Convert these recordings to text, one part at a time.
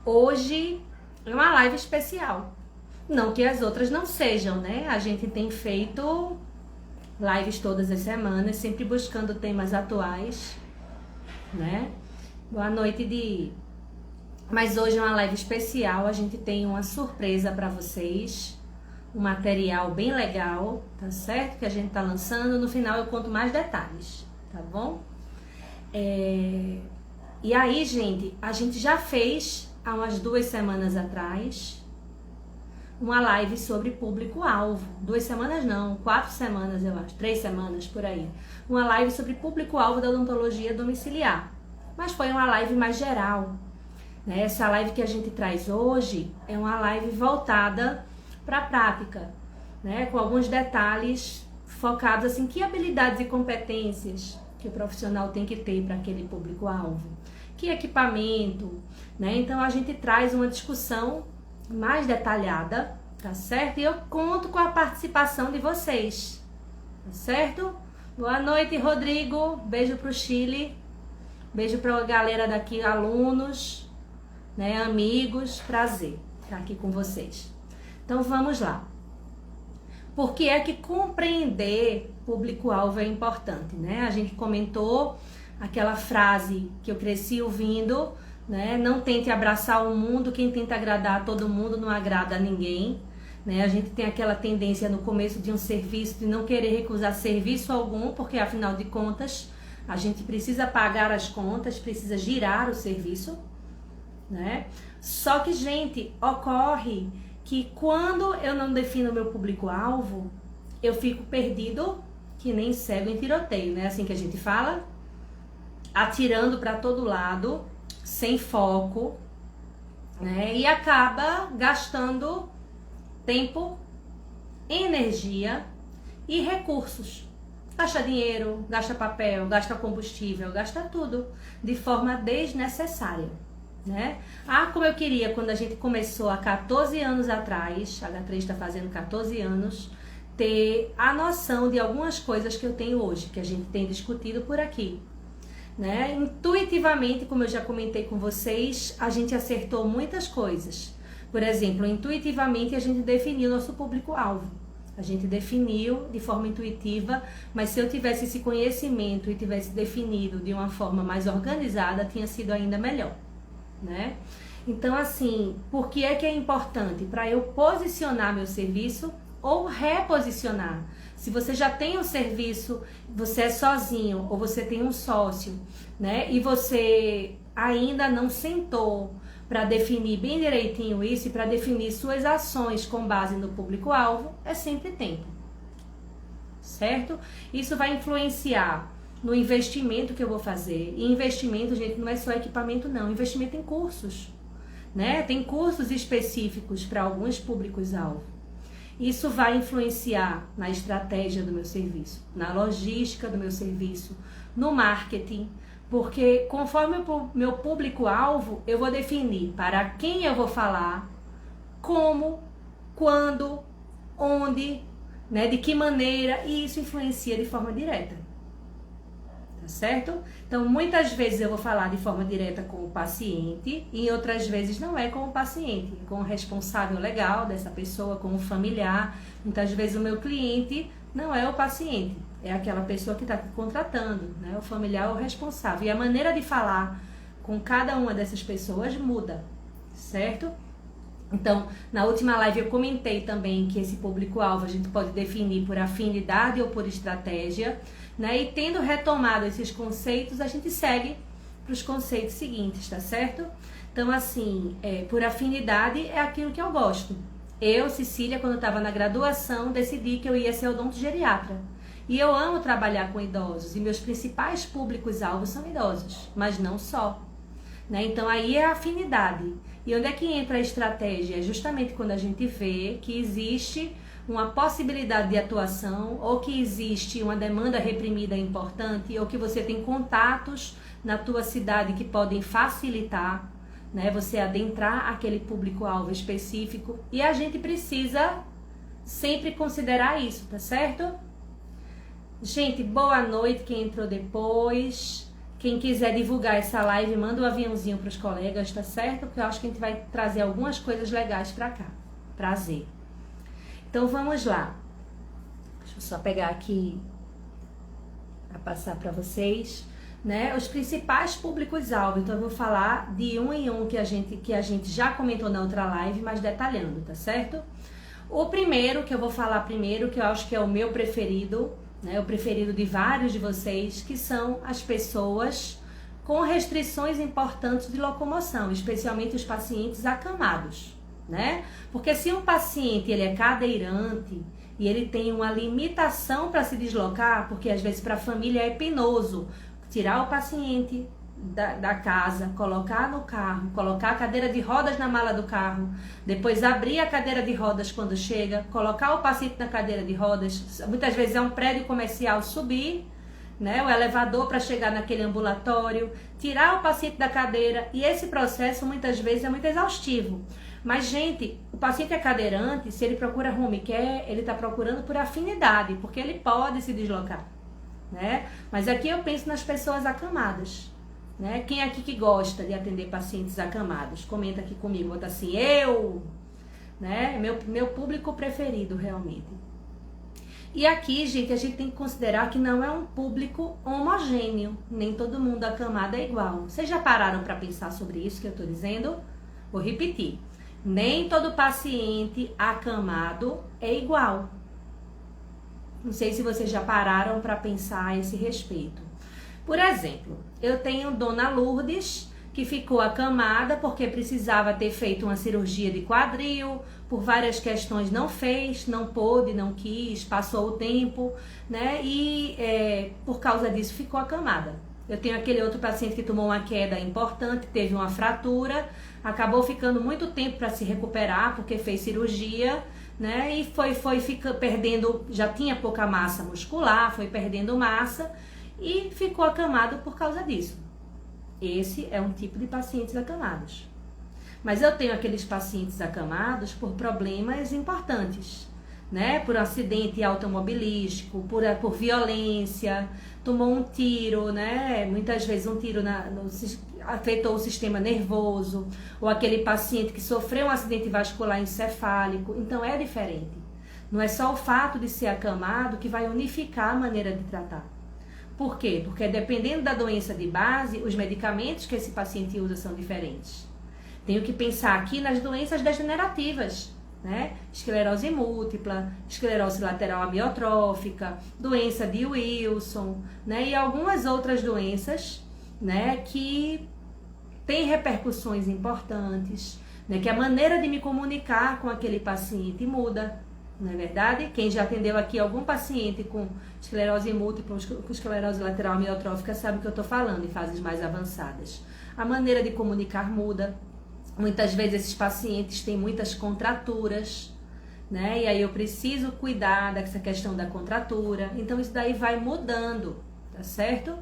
Hoje é uma live especial. Não que as outras não sejam, né? A gente tem feito lives todas as semanas, sempre buscando temas atuais, né? Boa noite, Di. Mas hoje é uma live especial, a gente tem uma surpresa para vocês, um material bem legal, tá certo? Que a gente tá lançando, no final eu conto mais detalhes, tá bom? E aí, gente, a gente já fez há umas 2 semanas atrás uma live sobre público-alvo. 2 semanas não, 4 semanas eu acho, 3 semanas por aí. Uma live sobre público-alvo da odontologia domiciliar. Mas foi uma live mais geral, né? Essa live que a gente traz hoje é uma live voltada para a prática, né? Com alguns detalhes focados assim, que habilidades e competências que o profissional tem que ter para aquele público-alvo, que equipamento, né? Então a gente traz uma discussão mais detalhada, tá certo? E eu conto com a participação de vocês, tá certo? Boa noite, Rodrigo, beijo pro Chile, beijo pra galera daqui, alunos, né, amigos, prazer estar aqui com vocês. Então vamos lá. Por que é que compreender público-alvo é importante, né? A gente comentou aquela frase que eu cresci ouvindo, né? Não tente abraçar o mundo, quem tenta agradar a todo mundo não agrada a ninguém, né? A gente tem aquela tendência no começo de um serviço de não querer recusar serviço algum, porque afinal de contas a gente precisa pagar as contas, precisa girar o serviço, né? Só que, gente, ocorre que quando eu não defino meu público-alvo, eu fico perdido que nem cego em tiroteio, né? Assim que a gente fala, atirando para todo lado, sem foco, né? E acaba gastando tempo, energia e recursos. Gasta dinheiro, gasta papel, gasta combustível, gasta tudo de forma desnecessária, né? Como eu queria quando a gente começou há 14 anos atrás, a H3 está fazendo 14 anos, ter a noção de algumas coisas que eu tenho hoje, que a gente tem discutido por aqui, né? Intuitivamente, como eu já comentei com vocês, a gente acertou muitas coisas. Por exemplo, intuitivamente a gente definiu nosso público-alvo. A gente definiu de forma intuitiva, mas se eu tivesse esse conhecimento e tivesse definido de uma forma mais organizada, tinha sido ainda melhor, né? Então, assim, por que é importante? Para eu posicionar meu serviço ou reposicionar. Se você já tem um serviço, você é sozinho ou você tem um sócio, né? E você ainda não sentou para definir bem direitinho isso e para definir suas ações com base no público-alvo, é sempre tempo, certo? Isso vai influenciar no investimento que eu vou fazer. E investimento, gente, não é só equipamento não, investimento em cursos, né? Tem cursos específicos para alguns públicos-alvo. Isso vai influenciar na estratégia do meu serviço, na logística do meu serviço, no marketing, porque conforme o meu público-alvo, eu vou definir para quem eu vou falar, como, quando, onde, né, de que maneira, e isso influencia de forma direta. Tá certo? Então, muitas vezes eu vou falar de forma direta com o paciente e outras vezes não é com o paciente, é com o responsável legal dessa pessoa, com o familiar. Muitas vezes o meu cliente não é o paciente, é aquela pessoa que está contratando, né? O familiar é o responsável. E a maneira de falar com cada uma dessas pessoas muda, certo? Então, na última live eu comentei também que esse público-alvo a gente pode definir por afinidade ou por estratégia, né? E tendo retomado esses conceitos, a gente segue para os conceitos seguintes, tá certo? Então, assim, por afinidade é aquilo que eu gosto. Eu, Cecília, quando eu estava na graduação, decidi que eu ia ser odontogeriatra. E eu amo trabalhar com idosos, e meus principais públicos-alvos são idosos, mas não só, né? Então, aí é a afinidade. E onde é que entra a estratégia? É justamente quando a gente vê que existe uma possibilidade de atuação, ou que existe uma demanda reprimida importante, ou que você tem contatos na tua cidade que podem facilitar, né, você adentrar aquele público-alvo específico. E a gente precisa sempre considerar isso, tá certo? Gente, boa noite quem entrou depois. Quem quiser divulgar essa live, manda um aviãozinho para os colegas, tá certo? Porque eu acho que a gente vai trazer algumas coisas legais para cá. Prazer. Então vamos lá. Deixa eu só pegar aqui para passar para vocês, né? Os principais públicos-alvo. Então eu vou falar de um em um que a gente já comentou na outra live, mas detalhando, tá certo? O primeiro que eu vou falar primeiro, que eu acho que é o meu preferido, né, o preferido de vários de vocês, que são as pessoas com restrições importantes de locomoção, especialmente os pacientes acamados, né? Porque se um paciente ele é cadeirante e ele tem uma limitação para se deslocar, porque às vezes para a família é penoso tirar o paciente da casa, colocar no carro, colocar a cadeira de rodas na mala do carro, depois abrir a cadeira de rodas quando chega, colocar o paciente na cadeira de rodas, muitas vezes é um prédio comercial, subir, né, o elevador para chegar naquele ambulatório, tirar o paciente da cadeira, e esse processo muitas vezes é muito exaustivo. Mas, gente, o paciente é cadeirante, se ele procura home care, ele está procurando por afinidade, porque ele pode se deslocar, né? Mas aqui eu penso nas pessoas acamadas. Né? Quem aqui que gosta de atender pacientes acamados? Comenta aqui comigo, bota assim, eu! Né? Meu público preferido, realmente. E aqui, gente, a gente tem que considerar que não é um público homogêneo. Nem todo mundo acamado é igual. Vocês já pararam para pensar sobre isso que eu estou dizendo? Vou repetir. Nem todo paciente acamado é igual. Não sei se vocês já pararam para pensar a esse respeito. Por exemplo, eu tenho Dona Lourdes, que ficou acamada porque precisava ter feito uma cirurgia de quadril, por várias questões não fez, não pôde, não quis, passou o tempo, né? E por causa disso ficou acamada. Eu tenho aquele outro paciente que tomou uma queda importante, teve uma fratura, acabou ficando muito tempo para se recuperar porque fez cirurgia, né? E foi perdendo, já tinha pouca massa muscular, foi perdendo massa, e ficou acamado por causa disso. Esse é um tipo de pacientes acamados. Mas eu tenho aqueles pacientes acamados por problemas importantes, né? Por acidente automobilístico, por violência, tomou um tiro, né? Muitas vezes um tiro afetou o sistema nervoso, ou aquele paciente que sofreu um acidente vascular encefálico. Então é diferente. Não é só o fato de ser acamado que vai unificar a maneira de tratar. Por quê? Porque dependendo da doença de base, os medicamentos que esse paciente usa são diferentes. Tenho que pensar aqui nas doenças degenerativas, né? Esclerose múltipla, esclerose lateral amiotrófica, doença de Wilson, né? E algumas outras doenças, né? Que têm repercussões importantes, né? Que a maneira de me comunicar com aquele paciente muda. Não é verdade? Quem já atendeu aqui algum paciente com esclerose múltipla, com esclerose lateral amiotrófica, sabe o que eu estou falando, em fases mais avançadas. A maneira de comunicar muda. Muitas vezes esses pacientes têm muitas contraturas, né? E aí eu preciso cuidar dessa questão da contratura. Então isso daí vai mudando, tá certo?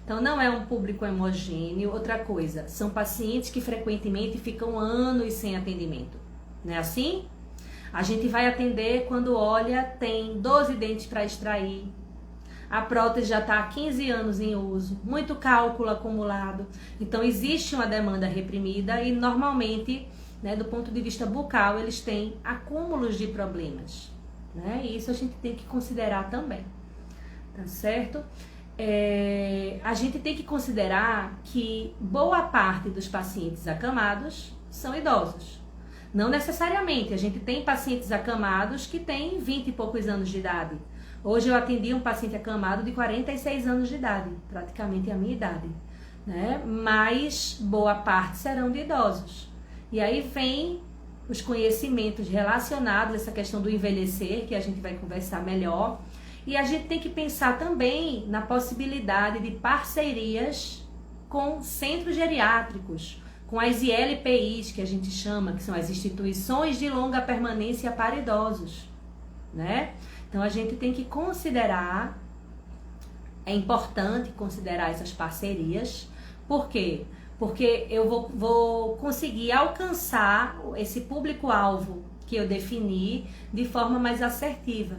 Então não é um público homogêneo. Outra coisa, são pacientes que frequentemente ficam anos sem atendimento. Não é assim? A gente vai atender quando olha, tem 12 dentes para extrair, a prótese já está há 15 anos em uso, muito cálculo acumulado. Então existe uma demanda reprimida e normalmente, né, do ponto de vista bucal, eles têm acúmulos de problemas, né? E isso a gente tem que considerar também, tá certo? A gente tem que considerar que boa parte dos pacientes acamados são idosos. Não necessariamente, a gente tem pacientes acamados que têm 20 e poucos anos de idade. Hoje eu atendi um paciente acamado de 46 anos de idade, praticamente a minha idade, né? Mas boa parte serão de idosos. E aí vem os conhecimentos relacionados a essa questão do envelhecer, que a gente vai conversar melhor. E a gente tem que pensar também na possibilidade de parcerias com centros geriátricos, com as ILPIs, que a gente chama, que são as instituições de longa permanência para idosos, né? Então a gente tem que considerar, é importante considerar essas parcerias. Por quê? Porque eu vou conseguir alcançar esse público-alvo que eu defini de forma mais assertiva,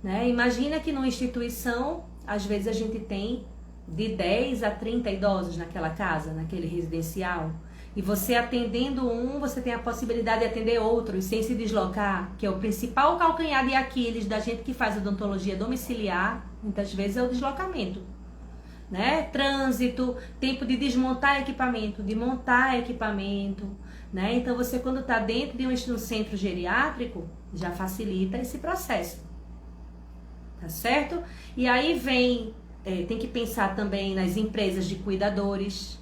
né? Imagina que numa instituição, às vezes a gente tem, de 10 a 30 idosos naquela casa, naquele residencial, e você atendendo um, você tem a possibilidade de atender outros sem se deslocar, que é o principal calcanhar de Aquiles da gente que faz odontologia domiciliar, muitas vezes é o deslocamento, né? Trânsito, tempo de desmontar equipamento, de montar equipamento, né? Então você, quando está dentro de um centro geriátrico, já facilita esse processo, tá certo? E aí vem, tem que pensar também nas empresas de cuidadores,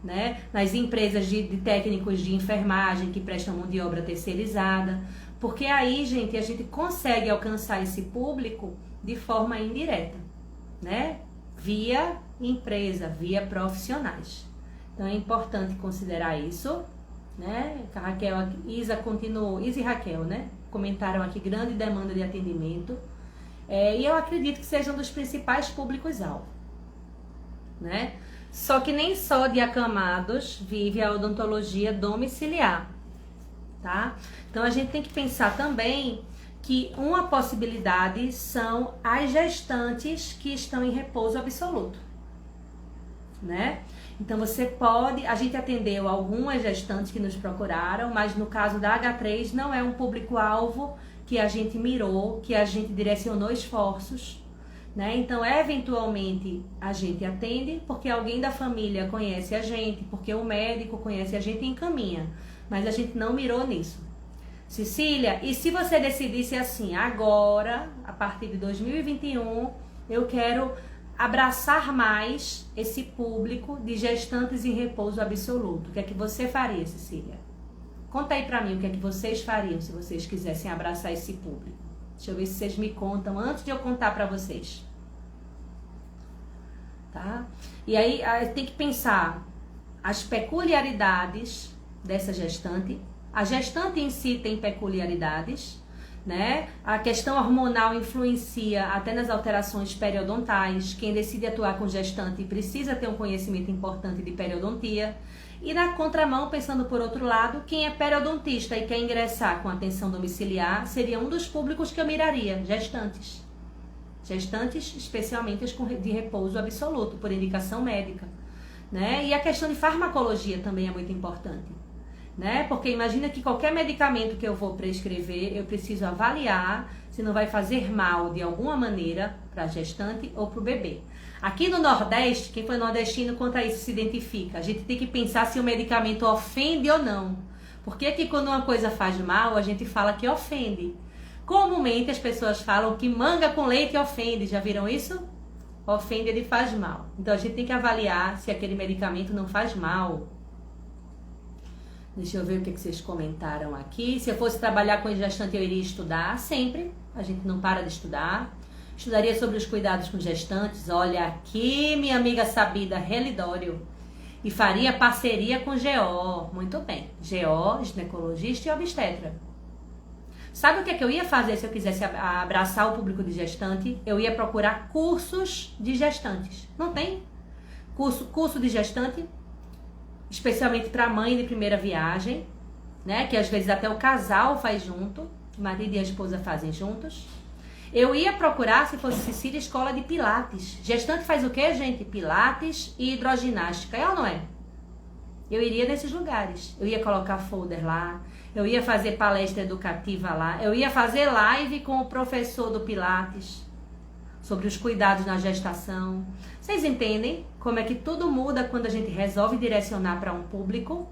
né? Nas empresas de técnicos de enfermagem que prestam mão de obra terceirizada, porque aí, gente, a gente consegue alcançar esse público de forma indireta, né? Via empresa, via profissionais. Então é importante considerar isso, né? A Raquel, Isa e Raquel, né? Comentaram aqui grande demanda de atendimento, e eu acredito que sejam dos principais públicos-alvo, né? Só que nem só de acamados vive a odontologia domiciliar, tá? Então a gente tem que pensar também que uma possibilidade são as gestantes que estão em repouso absoluto, né? Então você pode, a gente atendeu algumas gestantes que nos procuraram, mas no caso da H3 não é um público-alvo que a gente mirou, que a gente direcionou esforços, né? Então eventualmente a gente atende porque alguém da família conhece a gente, porque o médico conhece a gente e encaminha, mas a gente não mirou nisso. Cecília, e se você decidisse assim, agora, a partir de 2021, eu quero abraçar mais esse público de gestantes em repouso absoluto, o que é que você faria, Cecília? Conta aí pra mim o que é que vocês fariam se vocês quisessem abraçar esse público. Deixa eu ver se vocês me contam antes de eu contar pra vocês. Tá? E aí tem que pensar as peculiaridades dessa gestante. A gestante em si tem peculiaridades, né? A questão hormonal influencia até nas alterações periodontais. Quem decide atuar com gestante precisa ter um conhecimento importante de periodontia. E na contramão, pensando por outro lado, quem é periodontista e quer ingressar com atenção domiciliar seria um dos públicos que eu miraria, gestantes. Gestantes, especialmente as de repouso absoluto, por indicação médica, né? E a questão de farmacologia também é muito importante, né? Porque imagina que qualquer medicamento que eu vou prescrever, eu preciso avaliar se não vai fazer mal de alguma maneira para a gestante ou para o bebê. Aqui no Nordeste, quem foi nordestino quanto a isso se identifica. A gente tem que pensar se o medicamento ofende ou não. Porque que quando uma coisa faz mal, a gente fala que ofende. Comumente as pessoas falam que manga com leite ofende. Já viram isso? Ofende, ele faz mal. Então a gente tem que avaliar se aquele medicamento não faz mal. Deixa eu ver o que vocês comentaram aqui. Se eu fosse trabalhar com gestante, eu iria estudar sempre. A gente não para de estudar. Estudaria sobre os cuidados com gestantes. Olha aqui, minha amiga Sabida Relidório. E faria parceria com GO. Muito bem. GO, ginecologista e obstetra. Sabe o que é que eu ia fazer se eu quisesse abraçar o público de gestante? Eu ia procurar cursos de gestantes. Não tem? Curso de gestante, especialmente para mãe de primeira viagem, né? Que às vezes até o casal faz junto. O marido e a esposa fazem juntos. Eu ia procurar, se fosse Cecília, escola de pilates. Gestante faz o quê, gente? Pilates e hidroginástica, é ou não é? Eu iria nesses lugares. Eu ia colocar folder lá. Eu ia fazer palestra educativa lá. Eu ia fazer live com o professor do pilates sobre os cuidados na gestação. Vocês entendem como é que tudo muda quando a gente resolve direcionar para um público?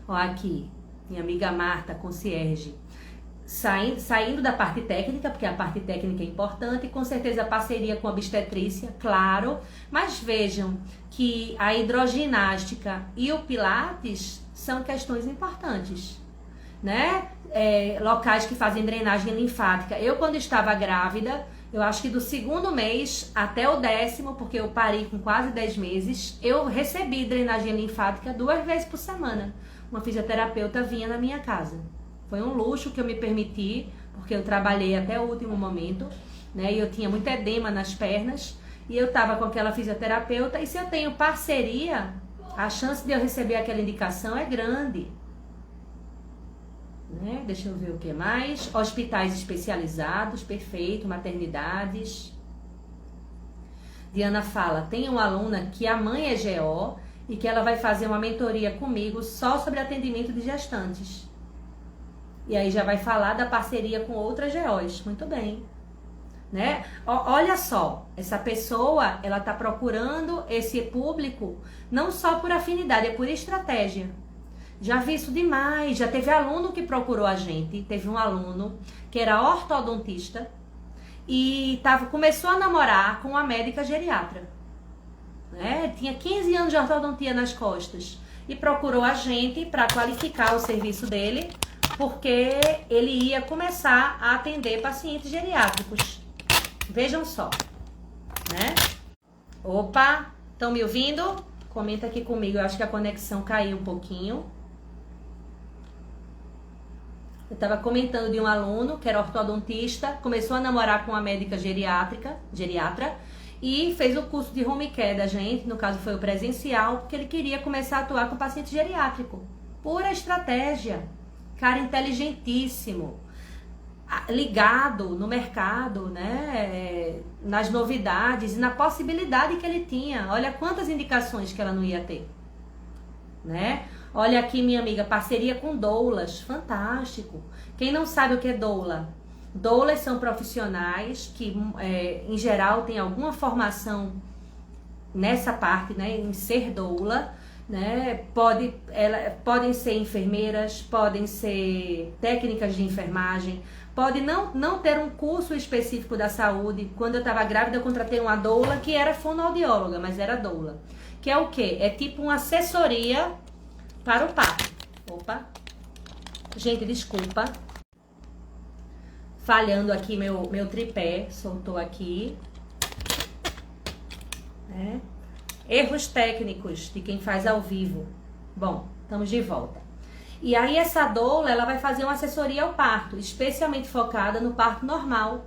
Ó, aqui, minha amiga Marta, concierge. Saindo da parte técnica, porque a parte técnica é importante, com certeza parceria com a obstetrícia, claro, mas vejam que a hidroginástica e o pilates são questões importantes, né? Locais que fazem drenagem linfática. Eu, quando estava grávida, eu acho que do 2º mês até o 10º, porque eu parei com quase 10 meses, eu recebi drenagem linfática 2 vezes por semana. Uma fisioterapeuta vinha na minha casa. Foi um luxo que eu me permiti, porque eu trabalhei até o último momento, né? E eu tinha muito edema nas pernas, e eu estava com aquela fisioterapeuta, e se eu tenho parceria, a chance de eu receber aquela indicação é grande. Né? Deixa eu ver o que mais. Hospitais especializados, perfeito, maternidades. Diana fala, tem uma aluna que a mãe é GO e que ela vai fazer uma mentoria comigo só sobre atendimento de gestantes. E aí já vai falar da parceria com outras GOs. Muito bem. Né? Olha só, essa pessoa, ela tá procurando esse público não só por afinidade, é por estratégia. Já vi isso demais, já teve aluno que procurou a gente, teve um aluno que era ortodontista e começou a namorar com uma médica geriatra. Né? Tinha 15 anos de ortodontia nas costas e procurou a gente para qualificar o serviço dele, porque ele ia começar a atender pacientes geriátricos. Vejam só, né? Opa, estão me ouvindo? Comenta aqui comigo, eu acho que a conexão caiu um pouquinho. Eu estava comentando de um aluno que era ortodontista, começou a namorar com uma médica geriatra, e fez o curso de home care da gente, no caso foi o presencial, porque ele queria começar a atuar com paciente geriátrico. Pura estratégia, cara inteligentíssimo. Ligado no mercado, né, nas novidades e na possibilidade que ele tinha. Olha quantas indicações que ela não ia ter, né? Olha aqui, minha amiga, parceria com doulas, fantástico. Quem não sabe o que é doula? Doulas são profissionais que, em geral, têm alguma formação nessa parte, né, em ser doula, né? Podem ser enfermeiras, podem ser técnicas de enfermagem, pode não ter um curso específico da saúde. Quando eu estava grávida, eu contratei uma doula que era fonoaudióloga, mas era doula. Que é o quê? É tipo uma assessoria para o parto. Opa! Gente, desculpa. Falhando aqui meu tripé, soltou aqui. Né? Erros técnicos de quem faz ao vivo. Bom, estamos de volta. E aí essa doula, ela vai fazer uma assessoria ao parto, especialmente focada no parto normal,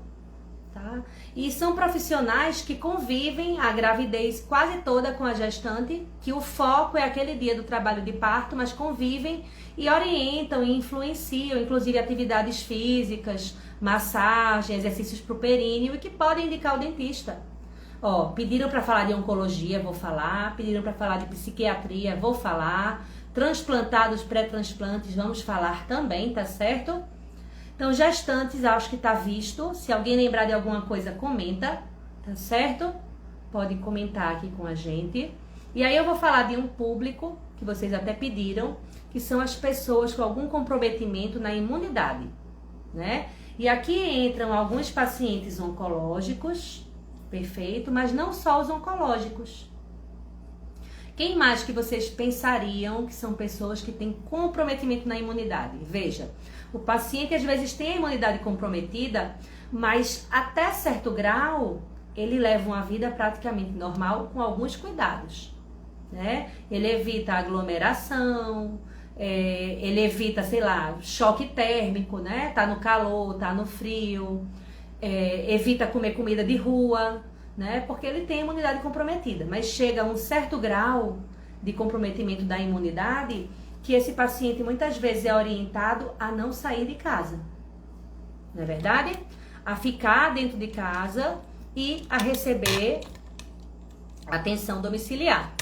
tá? E são profissionais que convivem a gravidez quase toda com a gestante, que o foco é aquele dia do trabalho de parto, mas convivem e orientam e influenciam, inclusive atividades físicas, massagem, exercícios para o períneo, e que podem indicar o dentista. Ó, pediram para falar de oncologia, vou falar. Pediram para falar de psiquiatria, vou falar. Transplantados, pré-transplantes, vamos falar também, tá certo? Então, gestantes, acho que tá visto. Se alguém lembrar de alguma coisa, comenta, tá certo? Pode comentar aqui com a gente. E aí eu vou falar de um público, que vocês até pediram, que são as pessoas com algum comprometimento na imunidade, né? E aqui entram alguns pacientes oncológicos, perfeito, mas não só os oncológicos. Quem mais que vocês pensariam que são pessoas que têm comprometimento na imunidade? Veja, o paciente às vezes tem a imunidade comprometida, mas até certo grau ele leva uma vida praticamente normal com alguns cuidados, né? Ele evita aglomeração, ele evita, sei lá, choque térmico, né? Tá no calor, tá no frio, evita comer comida de rua, né? Porque ele tem a imunidade comprometida, mas chega a um certo grau de comprometimento da imunidade que esse paciente muitas vezes é orientado a não sair de casa, não é verdade? A ficar dentro de casa e a receber atenção domiciliar,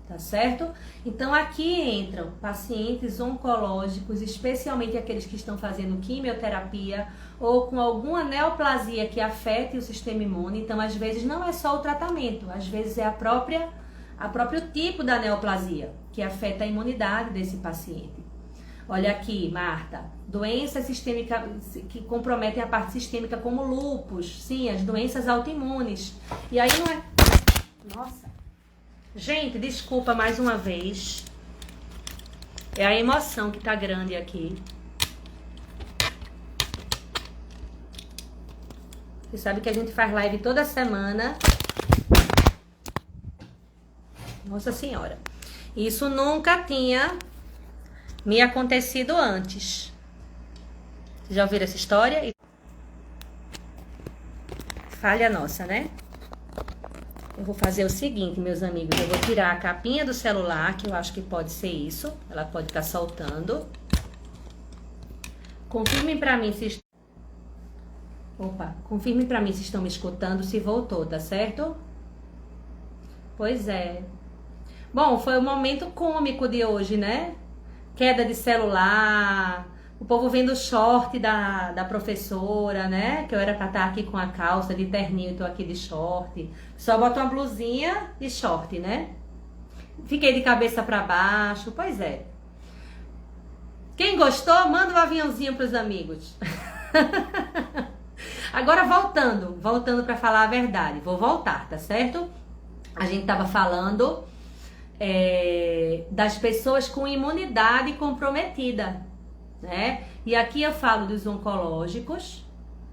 tá certo? Então aqui entram pacientes oncológicos, especialmente aqueles que estão fazendo quimioterapia ou com alguma neoplasia que afete o sistema imune. Então às vezes não é só o tratamento, às vezes é a próprio tipo da neoplasia que afeta a imunidade desse paciente. Olha aqui, Marta, doenças sistêmicas que comprometem a parte sistêmica como lúpus, sim, as doenças autoimunes. E aí não é... Nossa! Gente, desculpa mais uma vez. É a emoção que tá grande aqui. Você sabe que a gente faz live toda semana. Nossa Senhora. Isso nunca tinha me acontecido antes. Vocês já ouviram essa história? Falha nossa, né? Eu vou fazer o seguinte, meus amigos. Eu vou tirar a capinha do celular, que eu acho que pode ser isso. Ela pode estar soltando. Confirmem pra mim se... Confirmem pra mim se estão me escutando, se voltou, tá certo? Pois é. Bom, foi o momento cômico de hoje, né? Queda de celular, o povo vendo o short da professora, né? Que eu era pra estar aqui com a calça de terninho e tô aqui de short. Só boto uma blusinha e short, né? Fiquei de cabeça pra baixo, pois é. Quem gostou, manda um aviãozinho pros amigos. Agora voltando para falar a verdade. Vou voltar, tá certo? A gente tava falando das pessoas com imunidade comprometida, né? E aqui eu falo dos oncológicos,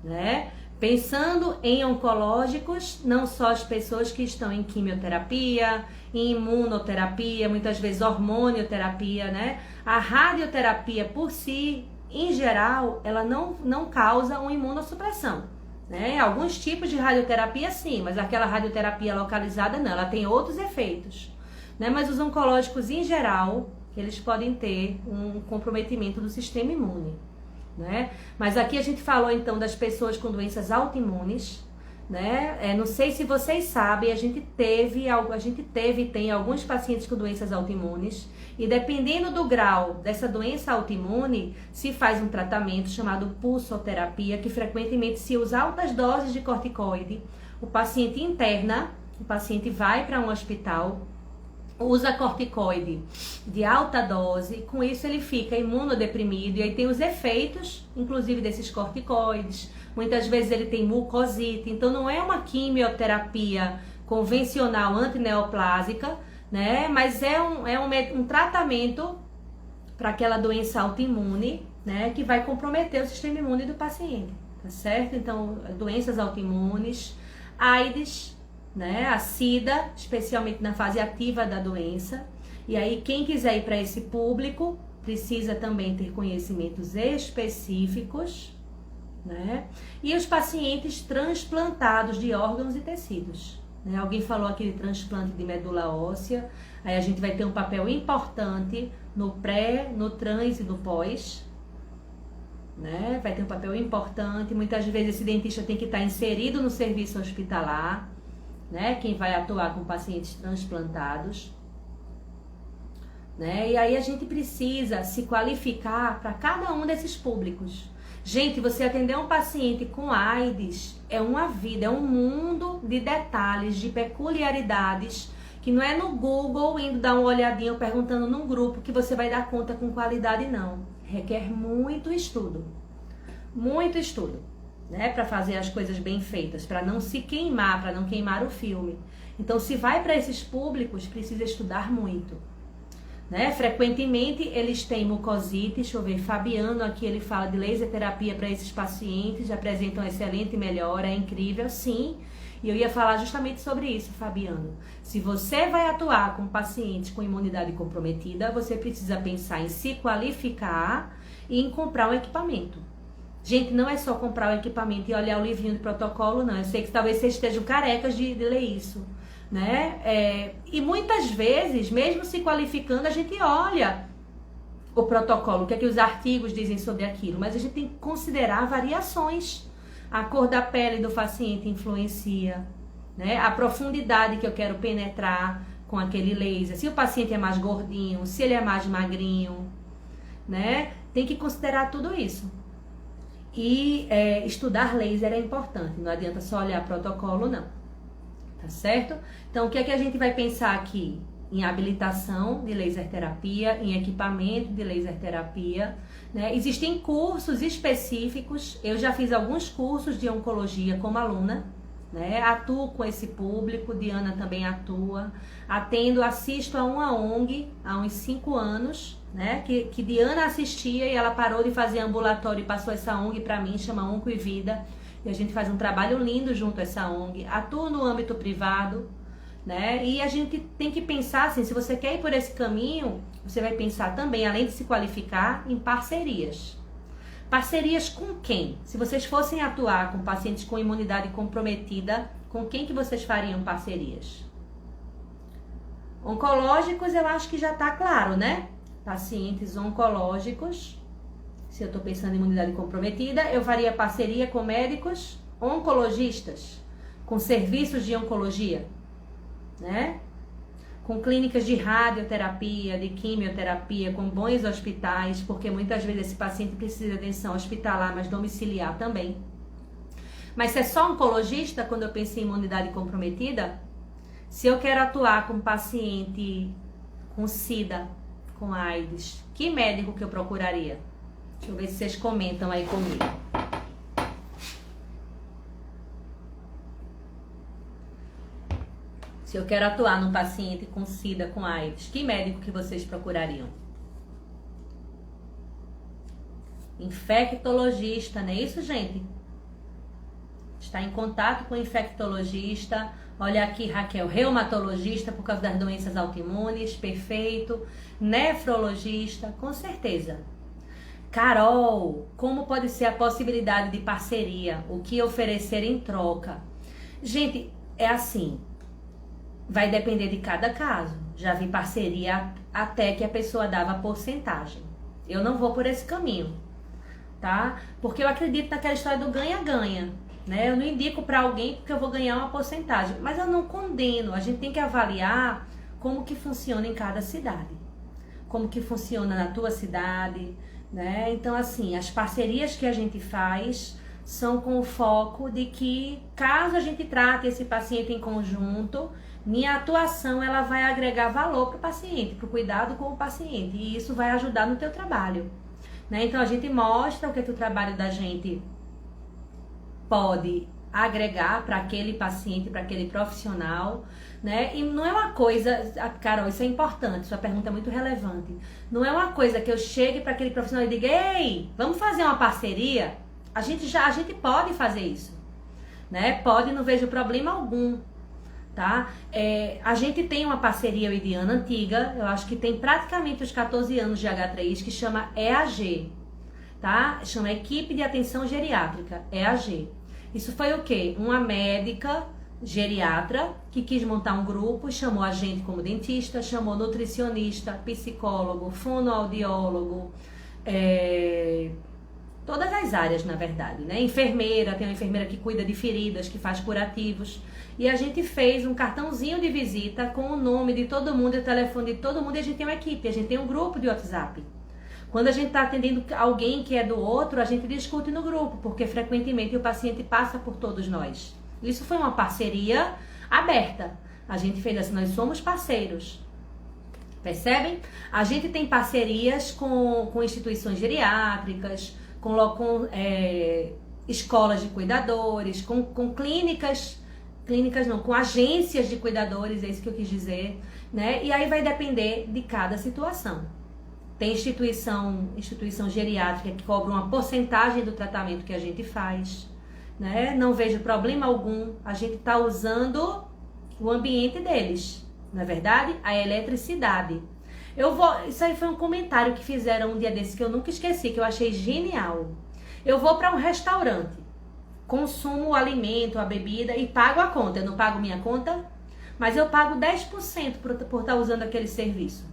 né? Pensando em oncológicos, não só as pessoas que estão em quimioterapia, em imunoterapia, muitas vezes hormonioterapia, né? A radioterapia por si, em geral, ela não causa uma imunossupressão, né? Alguns tipos de radioterapia sim, mas aquela radioterapia localizada não, ela tem outros efeitos, né? Mas os oncológicos, em geral, eles podem ter um comprometimento do sistema imune, né? Mas aqui a gente falou então das pessoas com doenças autoimunes, né? Não sei se vocês sabem, a gente teve e tem alguns pacientes com doenças autoimunes, e dependendo do grau dessa doença autoimune, se faz um tratamento chamado pulsoterapia, que frequentemente se usa altas doses de corticoide. O paciente interna, o paciente vai para um hospital, usa corticoide de alta dose, com isso ele fica imunodeprimido, e aí tem os efeitos, inclusive desses corticoides. Muitas vezes ele tem mucosite, então não é uma quimioterapia convencional antineoplásica, né? Mas é um tratamento para aquela doença autoimune, né? Que vai comprometer o sistema imune do paciente, tá certo? Então, doenças autoimunes, AIDS, né? A SIDA, especialmente na fase ativa da doença. E aí, quem quiser ir para esse público, precisa também ter conhecimentos específicos, né? E os pacientes transplantados de órgãos e tecidos, né? Alguém falou aqui de transplante de medula óssea, aí a gente vai ter um papel importante no pré, no trans e no pós, né? Vai ter um papel importante. Muitas vezes esse dentista tem que estar inserido no serviço hospitalar, né? Quem vai atuar com pacientes transplantados, né? E aí a gente precisa se qualificar para cada um desses públicos. Gente, você atender um paciente com AIDS é uma vida, é um mundo de detalhes, de peculiaridades, que não é no Google indo dar uma olhadinha ou perguntando num grupo que você vai dar conta com qualidade, não. Requer muito estudo, né, para fazer as coisas bem feitas, para não se queimar, para não queimar o filme. Então, se vai para esses públicos, precisa estudar muito, né? Frequentemente eles têm mucosite. Deixa eu ver, Fabiano aqui, ele fala de laser terapia para esses pacientes, apresentam excelente melhora, é incrível, sim. E eu ia falar justamente sobre isso, Fabiano. Se você vai atuar com pacientes com imunidade comprometida, você precisa pensar em se qualificar e em comprar um equipamento. Gente, não é só comprar o equipamento e olhar o livrinho de protocolo, não. Eu sei que talvez vocês estejam carecas de ler isso, né? E muitas vezes, mesmo se qualificando, a gente olha o protocolo, o que é que os artigos dizem sobre aquilo, mas a gente tem que considerar variações. A cor da pele do paciente influencia, né? A profundidade que eu quero penetrar com aquele laser, se o paciente é mais gordinho, se ele é mais magrinho, né? Tem que considerar tudo isso. E estudar laser é importante, não adianta só olhar protocolo, não. Tá certo? Então, o que é que a gente vai pensar aqui? Em habilitação de laser terapia, em equipamento de laser terapia, né? Existem cursos específicos, eu já fiz alguns cursos de oncologia como aluna, né? Atuo com esse público, Diana também atua, assisto a uma ONG há uns 5 anos, né? Que Diana assistia e ela parou de fazer ambulatório e passou essa ONG para mim, chama Onco e Vida, e a gente faz um trabalho lindo junto a essa ONG. Atuo no âmbito privado, né? E a gente tem que pensar assim, se você quer ir por esse caminho, você vai pensar também, além de se qualificar, em parcerias. Parcerias com quem? Se vocês fossem atuar com pacientes com imunidade comprometida, com quem que vocês fariam parcerias? Oncológicos, eu acho que já está claro, né? Pacientes oncológicos, se eu estou pensando em imunidade comprometida, eu faria parceria com médicos oncologistas, com serviços de oncologia, né? com clínicas de radioterapia, de quimioterapia, com bons hospitais, porque muitas vezes esse paciente precisa de atenção hospitalar, mas domiciliar também. Mas se é só oncologista, quando eu penso em imunidade comprometida, se eu quero atuar com paciente com SIDA, com AIDS, que médico que eu procuraria? Deixa eu ver se vocês comentam aí comigo. Se eu quero atuar num paciente com SIDA, com AIDS, que médico que vocês procurariam? Infectologista, não é isso, gente? Está em contato com o infectologista. Olha aqui, Raquel, reumatologista por causa das doenças autoimunes, perfeito. Nefrologista, com certeza. Carol, como pode ser a possibilidade de parceria? O que oferecer em troca? Gente, é assim, vai depender de cada caso. Já vi parceria até que a pessoa dava porcentagem. Eu não vou por esse caminho, tá? Porque eu acredito naquela história do ganha-ganha. Né? Eu não indico para alguém porque eu vou ganhar uma porcentagem, mas eu não condeno. A gente tem que avaliar como que funciona em cada cidade, como que funciona na tua cidade, né? Então, assim, as parcerias que a gente faz são com o foco de que, caso a gente trate esse paciente em conjunto, minha atuação ela vai agregar valor para o paciente, para o cuidado com o paciente, e isso vai ajudar no teu trabalho, né? Então, a gente mostra o que o trabalho da gente pode agregar para aquele paciente, para aquele profissional, né? E não é uma coisa, Carol, isso é importante, sua pergunta é muito relevante. Não é uma coisa que eu chegue para aquele profissional e diga: ei, vamos fazer uma parceria? A gente pode fazer isso, né? Pode, não vejo problema algum, tá? A gente tem uma parceria, eu e Diana, antiga, eu acho que tem praticamente os 14 anos de H3, que chama EAG, tá? Chama Equipe de Atenção Geriátrica, EAG. Isso foi o quê? Uma médica geriatra que quis montar um grupo, chamou a gente como dentista, chamou nutricionista, psicólogo, fonoaudiólogo, todas as áreas, na verdade, né? Enfermeira, tem uma enfermeira que cuida de feridas, que faz curativos. E a gente fez um cartãozinho de visita com o nome de todo mundo, o telefone de todo mundo, e a gente tem uma equipe, a gente tem um grupo de WhatsApp. Quando a gente está atendendo alguém que é do outro, a gente discute no grupo, porque frequentemente o paciente passa por todos nós. Isso foi uma parceria aberta. A gente fez assim, nós somos parceiros. Percebem? A gente tem parcerias com instituições geriátricas, com escolas de cuidadores, com com agências de cuidadores, é isso que eu quis dizer, né? E aí vai depender de cada situação. Tem instituição geriátrica que cobra uma porcentagem do tratamento que a gente faz, né? Não vejo problema algum. A gente está usando o ambiente deles, não é verdade? A eletricidade. Isso aí foi um comentário que fizeram um dia desse que eu nunca esqueci, que eu achei genial. Eu vou para um restaurante, consumo o alimento, a bebida e pago a conta. Eu não pago minha conta, mas eu pago 10% por estar usando aquele serviço.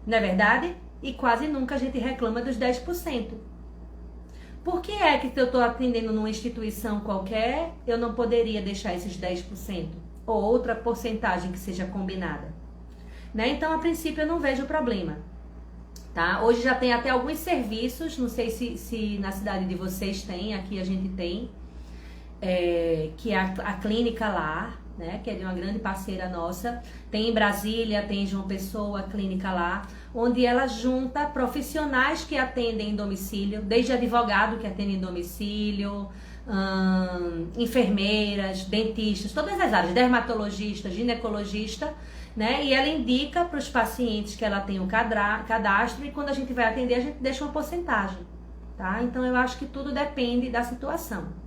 Não é verdade? E quase nunca a gente reclama dos 10%. Por que é que se eu estou atendendo numa instituição qualquer, eu não poderia deixar esses 10%? Ou outra porcentagem que seja combinada? Né? Então, a princípio, eu não vejo problema. Tá? Hoje já tem até alguns serviços, não sei se na cidade de vocês tem, aqui a gente tem, que é a Clínica Lar, né, que é de uma grande parceira nossa. Tem em Brasília, tem em João Pessoa, a Clínica Lar, onde ela junta profissionais que atendem em domicílio, desde advogado que atende em domicílio, enfermeiras, dentistas, todas as áreas, dermatologista, ginecologista, né? E ela indica para os pacientes que ela tem um cadastro, e quando a gente vai atender, a gente deixa uma porcentagem, tá? Então eu acho que tudo depende da situação.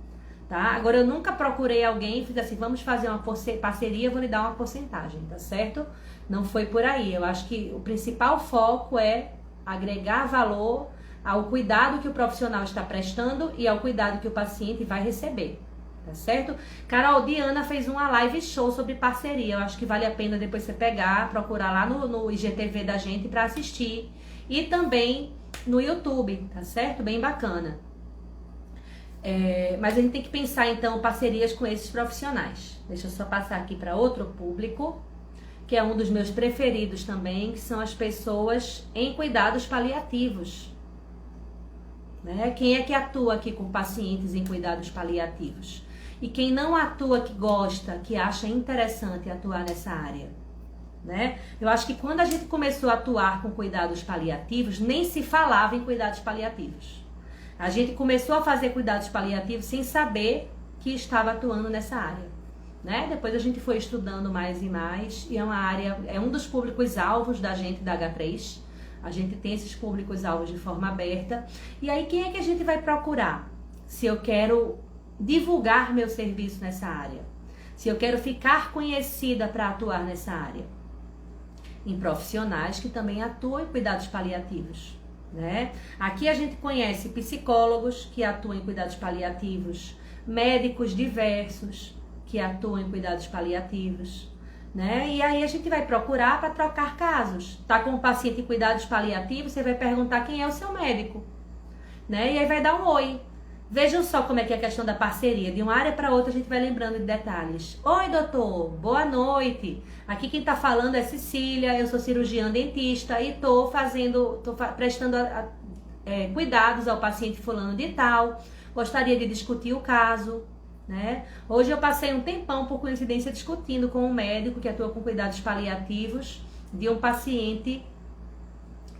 Tá? Agora, eu nunca procurei alguém e fiz assim, vamos fazer uma parceria, vou lhe dar uma porcentagem, tá certo? Não foi por aí. Eu acho que o principal foco é agregar valor ao cuidado que o profissional está prestando e ao cuidado que o paciente vai receber, tá certo? Carol, Diana fez uma live show sobre parceria. Eu acho que vale a pena depois você procurar lá no IGTV da gente para assistir. E também no YouTube, tá certo? Bem bacana. Mas a gente tem que pensar então parcerias com esses profissionais. Deixa eu só passar aqui para outro público que é um dos meus preferidos também, que são as pessoas em cuidados paliativos. Né? Quem é que atua aqui com pacientes em cuidados paliativos? E quem não atua, que gosta, que acha interessante atuar nessa área? Né? Eu acho que quando a gente começou a atuar com cuidados paliativos, nem se falava em cuidados paliativos. A gente começou a fazer cuidados paliativos sem saber que estava atuando nessa área. Né? Depois a gente foi estudando mais e mais, e é uma área, é um dos públicos-alvos da gente da H3. A gente tem esses públicos-alvos de forma aberta. E aí, quem é que a gente vai procurar? Se eu quero divulgar meu serviço nessa área, se eu quero ficar conhecida para atuar nessa área, em profissionais que também atuam em cuidados paliativos, né? Aqui a gente conhece psicólogos que atuam em cuidados paliativos, médicos diversos que atuam em cuidados paliativos, né? E aí a gente vai procurar para trocar casos. Tá com um paciente em cuidados paliativos, você vai perguntar quem é o seu médico, né? E aí vai dar um oi. Vejam só como é que é a questão da parceria. De uma área para outra a gente vai lembrando de detalhes. Oi, doutor, boa noite. Aqui quem está falando é Cecília, eu sou cirurgiã dentista e estou prestando cuidados ao paciente fulano de tal. Gostaria de discutir o caso, né? Hoje eu passei um tempão, por coincidência, discutindo com um médico que atua com cuidados paliativos de um paciente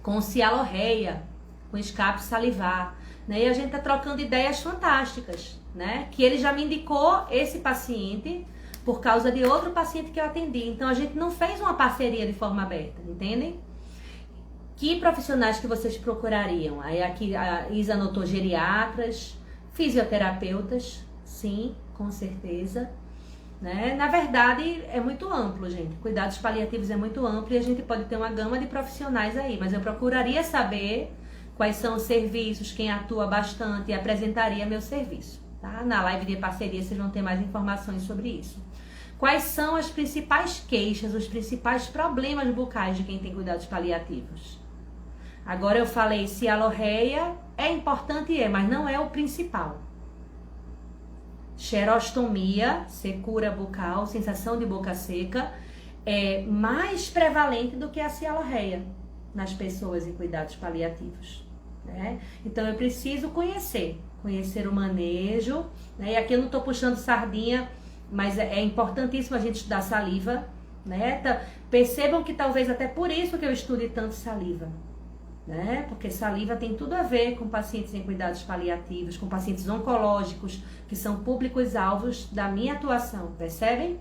com cialorreia, com escape salivar. Né? E a gente está trocando ideias fantásticas, né? Que ele já me indicou esse paciente por causa de outro paciente que eu atendi. Então a gente não fez uma parceria de forma aberta, entendem? Que profissionais que vocês procurariam? Aí aqui a Isa anotou geriatras, fisioterapeutas, sim, com certeza. Né? Na verdade é muito amplo, gente. Cuidados paliativos é muito amplo e a gente pode ter uma gama de profissionais aí, mas eu procuraria saber quais são os serviços, quem atua bastante, e apresentaria meu serviço. Tá? Na live de parceria vocês vão ter mais informações sobre isso. Quais são as principais queixas, os principais problemas bucais de quem tem cuidados paliativos? Agora eu falei cialorreia, é importante, mas não é o principal. Xerostomia, secura bucal, sensação de boca seca, é mais prevalente do que a cialorreia nas pessoas em cuidados paliativos. Né? Então eu preciso conhecer o manejo, né? E aqui eu não estou puxando sardinha, mas é importantíssimo a gente estudar saliva, né? Percebam que talvez até por isso que eu estude tanto saliva, né? Porque saliva tem tudo a ver com pacientes em cuidados paliativos, com pacientes oncológicos, que são públicos-alvos da minha atuação, percebem?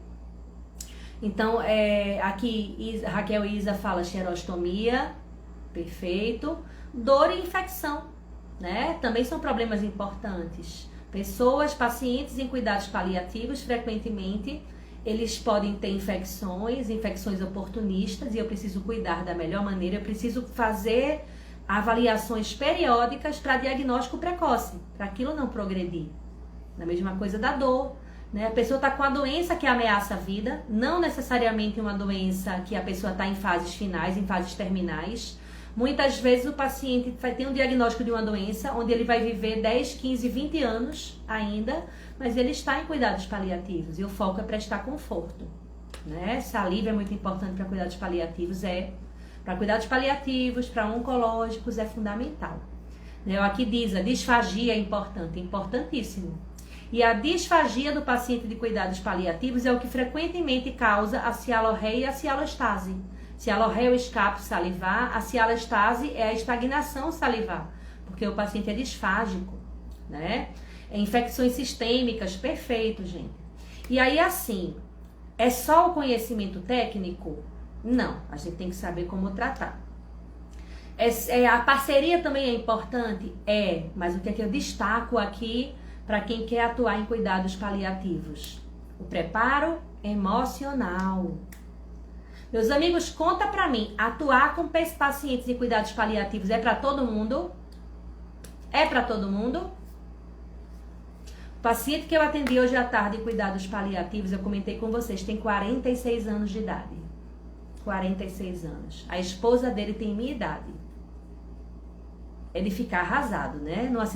Então, aqui Raquel e Isa fala xerostomia, perfeito. Dor e infecção, né? Também são problemas importantes. Pacientes em cuidados paliativos, frequentemente, eles podem ter infecções oportunistas, e eu preciso cuidar da melhor maneira, eu preciso fazer avaliações periódicas para diagnóstico precoce, para aquilo não progredir. A mesma coisa da dor, né? A pessoa está com a doença que ameaça a vida, não necessariamente uma doença que a pessoa está em fases finais, em fases terminais. Muitas vezes o paciente vai ter um diagnóstico de uma doença onde ele vai viver 10, 15, 20 anos ainda, mas ele está em cuidados paliativos e o foco é prestar conforto, né? Saliva é muito importante para cuidados paliativos, para cuidados paliativos, para oncológicos é fundamental. Aqui diz, a disfagia é importante, importantíssimo. E a disfagia do paciente de cuidados paliativos é o que frequentemente causa a cialorreia e a cialostase. Cialorreia é o escape salivar, a cialostase é a estagnação salivar, porque o paciente é disfágico, né? Infecções sistêmicas, perfeito, gente. E aí, assim, é só o conhecimento técnico? Não, a gente tem que saber como tratar. A parceria também é importante? Mas o que é que eu destaco aqui para quem quer atuar em cuidados paliativos? O preparo emocional. Meus amigos, conta pra mim, atuar com pacientes em cuidados paliativos é pra todo mundo? É pra todo mundo? O paciente que eu atendi hoje à tarde em cuidados paliativos, eu comentei com vocês, tem 46 anos de idade. 46 anos. A esposa dele tem minha idade. É de ficar arrasado, né? Numa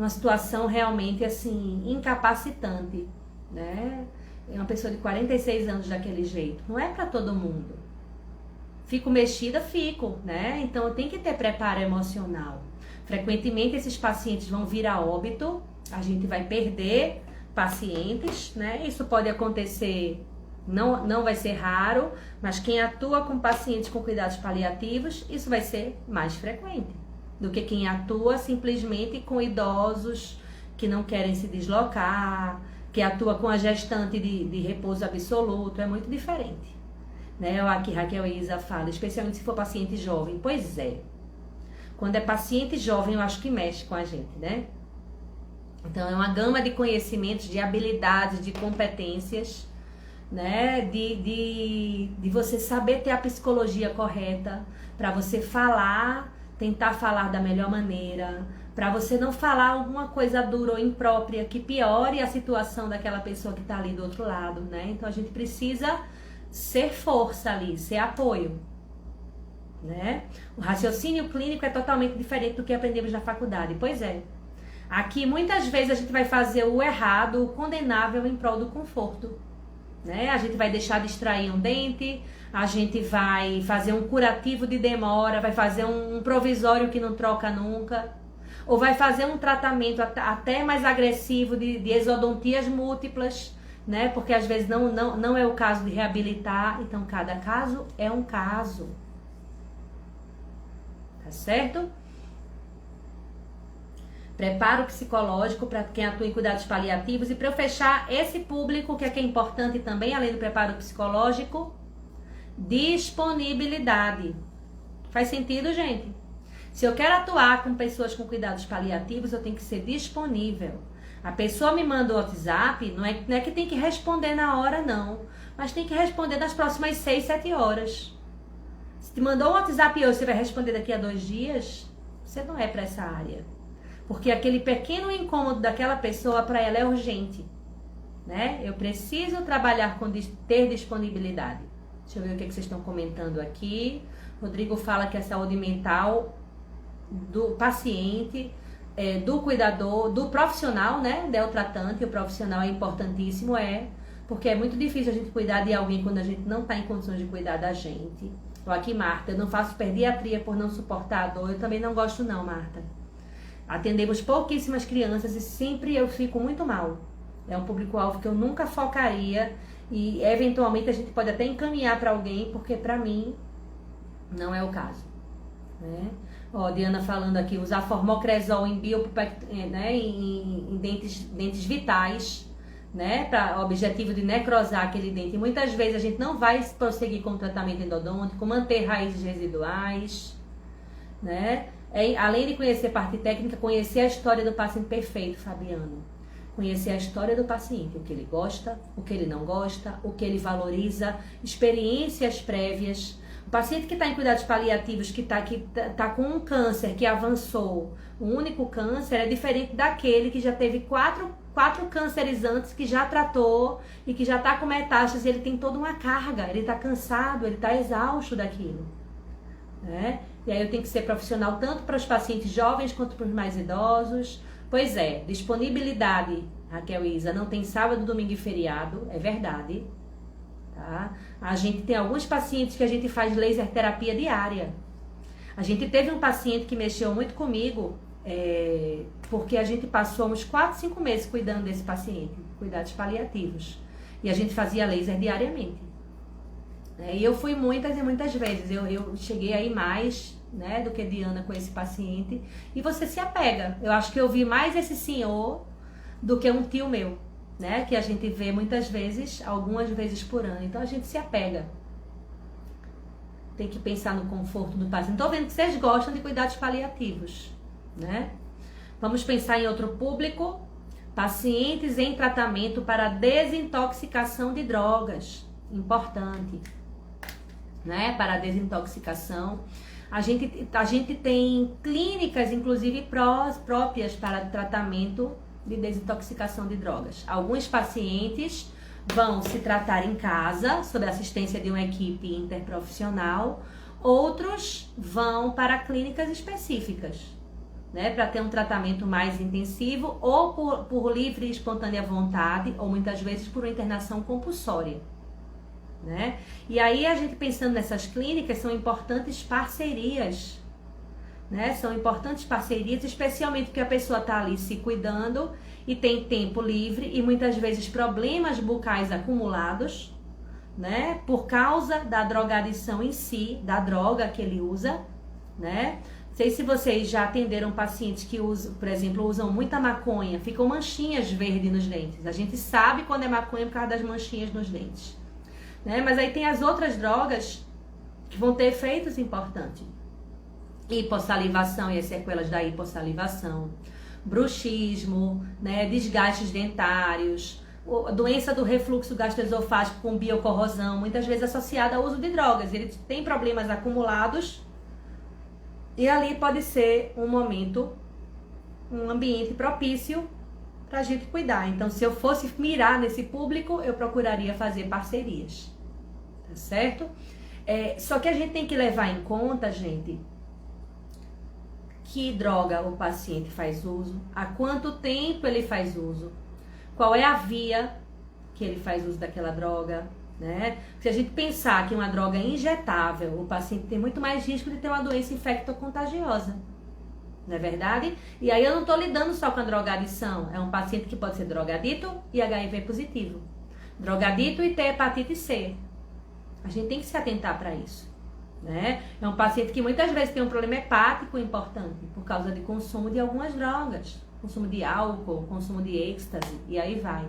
situação realmente, assim, incapacitante, né? É uma pessoa de 46 anos daquele jeito. Não é para todo mundo. Fico mexida? Fico, né? Então tem que ter preparo emocional. Frequentemente esses pacientes vão vir a óbito, a gente vai perder pacientes, né? Isso pode acontecer, não vai ser raro, mas quem atua com pacientes com cuidados paliativos, isso vai ser mais frequente do que quem atua simplesmente com idosos que não querem se deslocar, que atua com a gestante de repouso absoluto, é muito diferente. Né? Aqui Raquel e Isa falam, especialmente se for paciente jovem. Pois é, quando é paciente jovem eu acho que mexe com a gente, né? Então é uma gama de conhecimentos, de habilidades, de competências, né? De você saber ter a psicologia correta para você falar, tentar falar da melhor maneira, para você não falar alguma coisa dura ou imprópria que piore a situação daquela pessoa que está ali do outro lado, né? Então a gente precisa ser força ali, ser apoio, né? O raciocínio clínico é totalmente diferente do que aprendemos na faculdade. Pois é. Aqui muitas vezes a gente vai fazer o errado, o condenável em prol do conforto, né? A gente vai deixar de extrair um dente, a gente vai fazer um curativo de demora, vai fazer um provisório que não troca nunca, ou vai fazer um tratamento até mais agressivo de exodontias múltiplas, né? Porque às vezes não é o caso de reabilitar, então cada caso é um caso. Tá certo? Preparo psicológico para quem atua em cuidados paliativos. E para eu fechar esse público, que é importante também, além do preparo psicológico, disponibilidade. Faz sentido, gente? Se eu quero atuar com pessoas com cuidados paliativos, eu tenho que ser disponível. A pessoa me manda o WhatsApp, não é que tem que responder na hora, não. Mas tem que responder nas próximas 6, 7 horas. Se te mandou um WhatsApp hoje, você vai responder daqui a 2 dias, você não é para essa área. Porque aquele pequeno incômodo daquela pessoa, para ela, é urgente. Né? Eu preciso trabalhar com ter disponibilidade. Deixa eu ver o que vocês estão comentando aqui. Rodrigo fala que a saúde mental do paciente, do cuidador, do profissional, né? Del tratante, o profissional é importantíssimo, porque é muito difícil a gente cuidar de alguém quando a gente não está em condições de cuidar da gente. Ou aqui, Marta, eu não faço pediatria por não suportar a dor. Eu também não gosto não, Marta. Atendemos pouquíssimas crianças e sempre eu fico muito mal. É um público-alvo que eu nunca focaria e eventualmente a gente pode até encaminhar para alguém, porque para mim não é o caso. Né? Ó, Diana falando aqui, usar formocresol em né, em dentes vitais, né, para o objetivo de necrosar aquele dente. E muitas vezes a gente não vai prosseguir com o tratamento endodôntico, manter raízes residuais, né? Além de conhecer parte técnica, conhecer a história do paciente perfeito, Fabiano. Conhecer a história do paciente, o que ele gosta, o que ele não gosta, o que ele valoriza, experiências prévias. O paciente que está em cuidados paliativos, que tá com um câncer que avançou, o único câncer, é diferente daquele que já teve quatro cânceres antes, que já tratou e que já está com metástase, ele tem toda uma carga, ele está cansado, ele está exausto daquilo. Né? E aí eu tenho que ser profissional tanto para os pacientes jovens quanto para os mais idosos. Pois é, disponibilidade, Raquel e Isa, não tem sábado, domingo e feriado, é verdade. Tá? A gente tem alguns pacientes que a gente faz laser terapia diária. A gente teve um paciente que mexeu muito comigo, porque a gente passou uns 4, 5 meses cuidando desse paciente, cuidados paliativos. E a gente fazia laser diariamente. E eu fui muitas e muitas vezes, eu cheguei aí mais, né, do que Diana com esse paciente, e você se apega. Eu acho que eu vi mais esse senhor do que um tio meu, né, que a gente vê muitas vezes, algumas vezes por ano, então a gente se apega. Tem que pensar no conforto do paciente. Estou vendo que vocês gostam de cuidados paliativos, né? Vamos pensar em outro público, pacientes em tratamento para desintoxicação de drogas, importante. Né, para a desintoxicação. A gente tem clínicas, inclusive próprias para tratamento de desintoxicação de drogas. Alguns pacientes vão se tratar em casa, sob a assistência de uma equipe interprofissional. Outros vão para clínicas específicas. né, para ter um tratamento mais intensivo, ou por livre e espontânea vontade, ou muitas vezes por uma internação compulsória, né? E aí a gente pensando nessas clínicas, são importantes parcerias, né? São importantes parcerias, especialmente porque a pessoa está ali se cuidando e tem tempo livre e muitas vezes problemas bucais acumulados, né? Por causa da drogadição em si, da droga que ele usa, né? Não sei se vocês já atenderam pacientes que usam, por exemplo, usam muita maconha, ficam manchinhas verdes nos dentes. A gente sabe quando é maconha por causa das manchinhas nos dentes, né? Mas aí tem as outras drogas que vão ter efeitos importantes. Hipossalivação e as sequelas da hipossalivação, bruxismo, né? Desgastes dentários, doença do refluxo gastroesofágico com biocorrosão, muitas vezes associada ao uso de drogas. Ele tem problemas acumulados e ali pode ser um momento, um ambiente propício para a gente cuidar. Então, se eu fosse mirar nesse público, eu procuraria fazer parcerias, tá certo? Só que a gente tem que levar em conta, gente, que droga o paciente faz uso, há quanto tempo ele faz uso, qual é a via que ele faz uso daquela droga, né? Se a gente pensar que uma droga é injetável, o paciente tem muito mais risco de ter uma doença infectocontagiosa, não é verdade? E aí eu não estou lidando só com a drogadição, é um paciente que pode ser drogadito e HIV positivo, drogadito e ter hepatite C. A gente tem que se atentar para isso, né? É um paciente que muitas vezes tem um problema hepático importante por causa de consumo de algumas drogas, consumo de álcool, consumo de êxtase, e aí vai,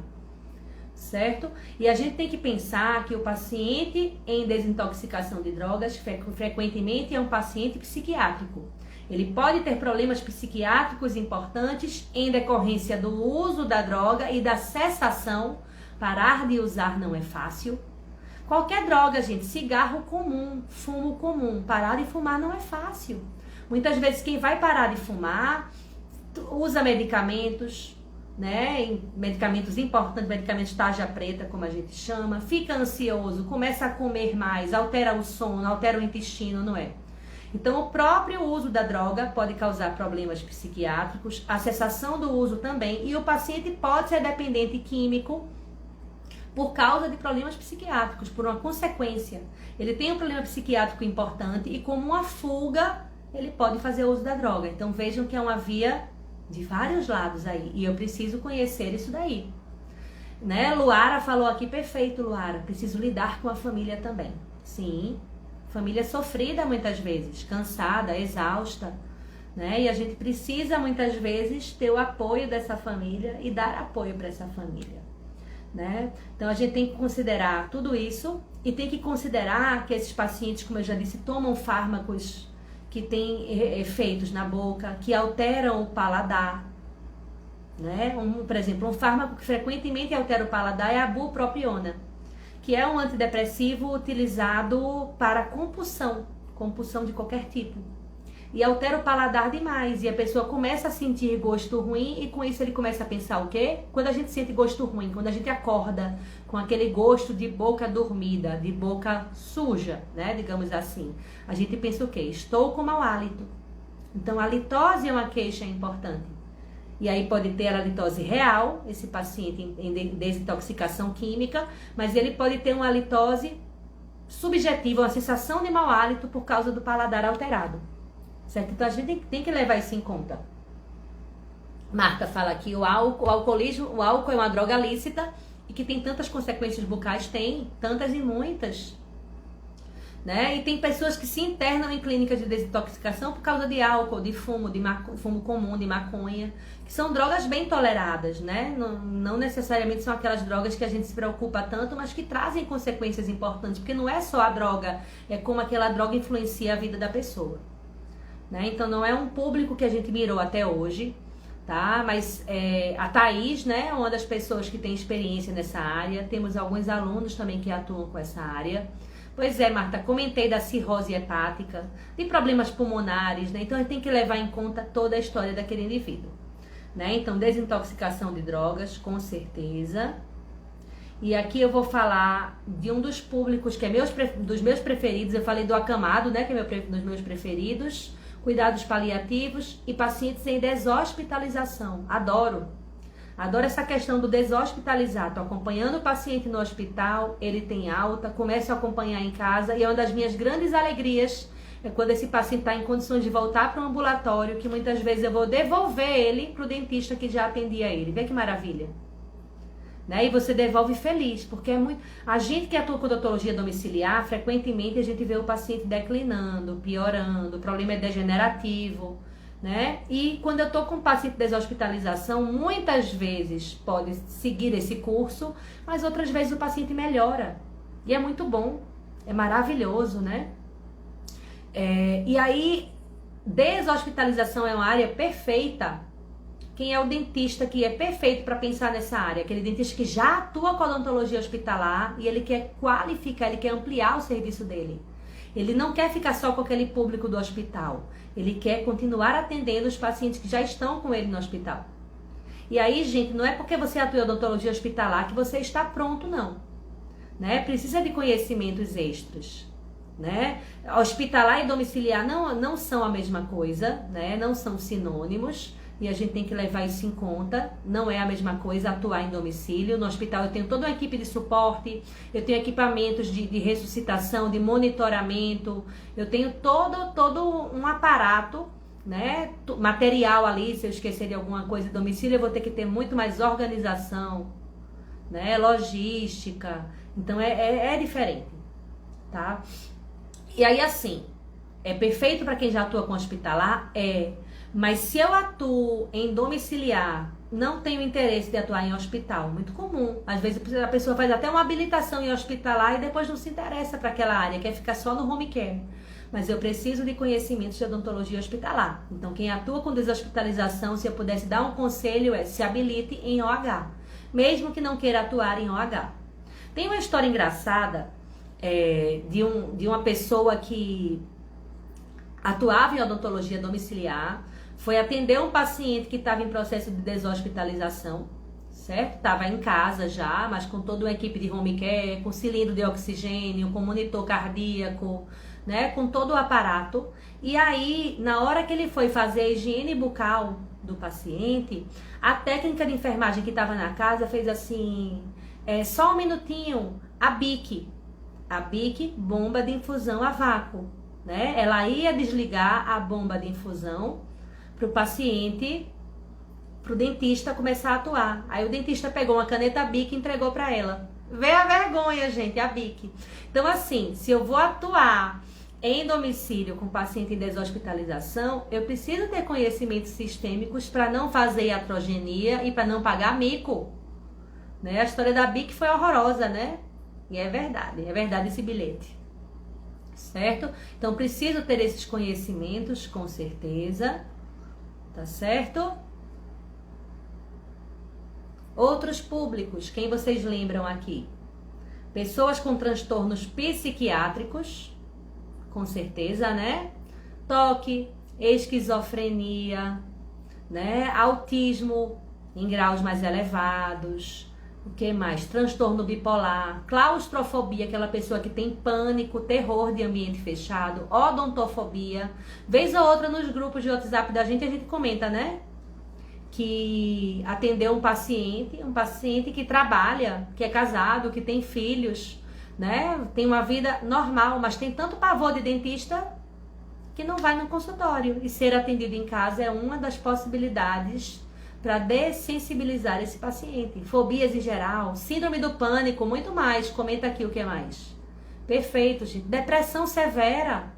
certo? E a gente tem que pensar que o paciente em desintoxicação de drogas frequentemente é um paciente psiquiátrico. Ele pode ter problemas psiquiátricos importantes em decorrência do uso da droga e da cessação. Parar de usar não é fácil. Qualquer droga, gente, cigarro comum, fumo comum, parar de fumar não é fácil. Muitas vezes quem vai parar de fumar usa medicamentos, né? Medicamentos importantes, medicamentos tarja preta, como a gente chama, fica ansioso, começa a comer mais, altera o sono, altera o intestino, não é? Então, o próprio uso da droga pode causar problemas psiquiátricos, a cessação do uso também, e o paciente pode ser dependente químico por causa de problemas psiquiátricos, por uma consequência. Ele tem um problema psiquiátrico importante e como uma fuga, ele pode fazer uso da droga. Então vejam que é uma via de vários lados aí, e eu preciso conhecer isso daí. Né? Luara falou aqui, perfeito, Luara, preciso lidar com a família também. Sim, família sofrida muitas vezes, cansada, exausta, né? E a gente precisa muitas vezes ter o apoio dessa família e dar apoio para essa família. Né? Então a gente tem que considerar tudo isso e tem que considerar que esses pacientes, como eu já disse, tomam fármacos que têm efeitos na boca, que alteram o paladar, né? Por exemplo, um fármaco que frequentemente altera o paladar é a bupropiona, que é um antidepressivo utilizado para compulsão de qualquer tipo. E altera o paladar demais, e a pessoa começa a sentir gosto ruim, e com isso ele começa a pensar o quê? Quando a gente sente gosto ruim, quando a gente acorda com aquele gosto de boca dormida, de boca suja, né, digamos assim, a gente pensa o quê? Estou com mau hálito. Então a litose é uma queixa importante. E aí pode ter a litose real, esse paciente em desintoxicação química, mas ele pode ter uma litose subjetiva, uma sensação de mau hálito por causa do paladar alterado. Certo? Então a gente tem que levar isso em conta. Marta fala aqui, o álcool é uma droga lícita e que tem tantas consequências bucais, tem tantas e muitas, né? E tem pessoas que se internam em clínicas de desintoxicação por causa de álcool, de fumo, fumo comum, de maconha, que são drogas bem toleradas, né? Não necessariamente são aquelas drogas que a gente se preocupa tanto, mas que trazem consequências importantes, porque não é só a droga, é como aquela droga influencia a vida da pessoa. Né? Então não é um público que a gente mirou até hoje, tá? Mas a Thaís, né, é uma das pessoas que tem experiência nessa área. Temos alguns alunos também que atuam com essa área. Pois é, Marta, comentei da cirrose hepática, de problemas pulmonares, né? Então a gente tem que levar em conta toda a história daquele indivíduo, né? Então desintoxicação de drogas, com certeza. E aqui eu vou falar de um dos públicos que é dos meus preferidos. Eu falei do acamado, né, que é dos meus preferidos. cuidados paliativos e pacientes em deshospitalização. Adoro. Adoro essa questão do deshospitalizar. Estou acompanhando o paciente no hospital, ele tem alta, começo a acompanhar em casa e é uma das minhas grandes alegrias é quando esse paciente está em condições de voltar para o ambulatório, que muitas vezes eu vou devolver ele para o dentista que já atendia ele. Vê que maravilha. Né? E você devolve feliz, porque é muito... A gente que atua com odontologia domiciliar, frequentemente a gente vê o paciente declinando, piorando, o problema é degenerativo, né? E quando eu tô com o paciente de deshospitalização, muitas vezes pode seguir esse curso, mas outras vezes o paciente melhora. E é muito bom, é maravilhoso, né? E aí, deshospitalização é uma área perfeita. Quem é o dentista que é perfeito para pensar nessa área? Aquele dentista que já atua com a odontologia hospitalar e ele quer qualificar, ele quer ampliar o serviço dele. Ele não quer ficar só com aquele público do hospital. Ele quer continuar atendendo os pacientes que já estão com ele no hospital. E aí, gente, não é porque você atua em odontologia hospitalar que você está pronto, não. Né? Precisa de conhecimentos extras. Né? Hospitalar e domiciliar não são a mesma coisa, né? Não são sinônimos. E a gente tem que levar isso em conta. Não é a mesma coisa atuar em domicílio. No hospital eu tenho toda uma equipe de suporte, eu tenho equipamentos de ressuscitação, de monitoramento, eu tenho todo um aparato, né? Material ali, se eu esquecer de alguma coisa em domicílio, eu vou ter que ter muito mais organização, né? Logística. Então é diferente, tá? E aí assim, é perfeito para quem já atua com hospitalar? Mas se eu atuo em domiciliar, não tenho interesse de atuar em hospital, muito comum. Às vezes a pessoa faz até uma habilitação em hospitalar e depois não se interessa para aquela área, quer ficar só no home care. Mas eu preciso de conhecimentos de odontologia hospitalar. Então quem atua com deshospitalização, se eu pudesse dar um conselho, se habilite em OH, mesmo que não queira atuar em OH. Tem uma história engraçada de uma pessoa que atuava em odontologia domiciliar, foi atender um paciente que estava em processo de deshospitalização, certo? Estava em casa já, mas com toda uma equipe de home care, com cilindro de oxigênio, com monitor cardíaco, né? Com todo o aparato. E aí, na hora que ele foi fazer a higiene bucal do paciente, a técnica de enfermagem que estava na casa fez assim, só um minutinho, a BIC, bomba de infusão a vácuo. Né? Ela ia desligar a bomba de infusão para o paciente, para o dentista começar a atuar. Aí o dentista pegou uma caneta BIC e entregou para ela. Vê a vergonha, gente, a BIC. Então, assim, se eu vou atuar em domicílio com paciente em deshospitalização, eu preciso ter conhecimentos sistêmicos para não fazer iatrogenia e para não pagar mico. Né? A história da BIC foi horrorosa, né? E é verdade esse bilhete. Certo? Então, preciso ter esses conhecimentos, com certeza. Tá certo? Outros públicos, quem vocês lembram aqui? Pessoas com transtornos psiquiátricos, com certeza, né? TOC, esquizofrenia, né? Autismo em graus mais elevados. O que mais? Transtorno bipolar, claustrofobia, aquela pessoa que tem pânico, terror de ambiente fechado, odontofobia. Vez ou outra nos grupos de WhatsApp da gente, a gente comenta, né? Que atendeu um paciente que trabalha, que é casado, que tem filhos, né? Tem uma vida normal, mas tem tanto pavor de dentista que não vai no consultório. E ser atendido em casa é uma das possibilidades para dessensibilizar esse paciente. Fobias em geral, síndrome do pânico, muito mais. Comenta aqui o que mais. Perfeito, gente. Depressão severa,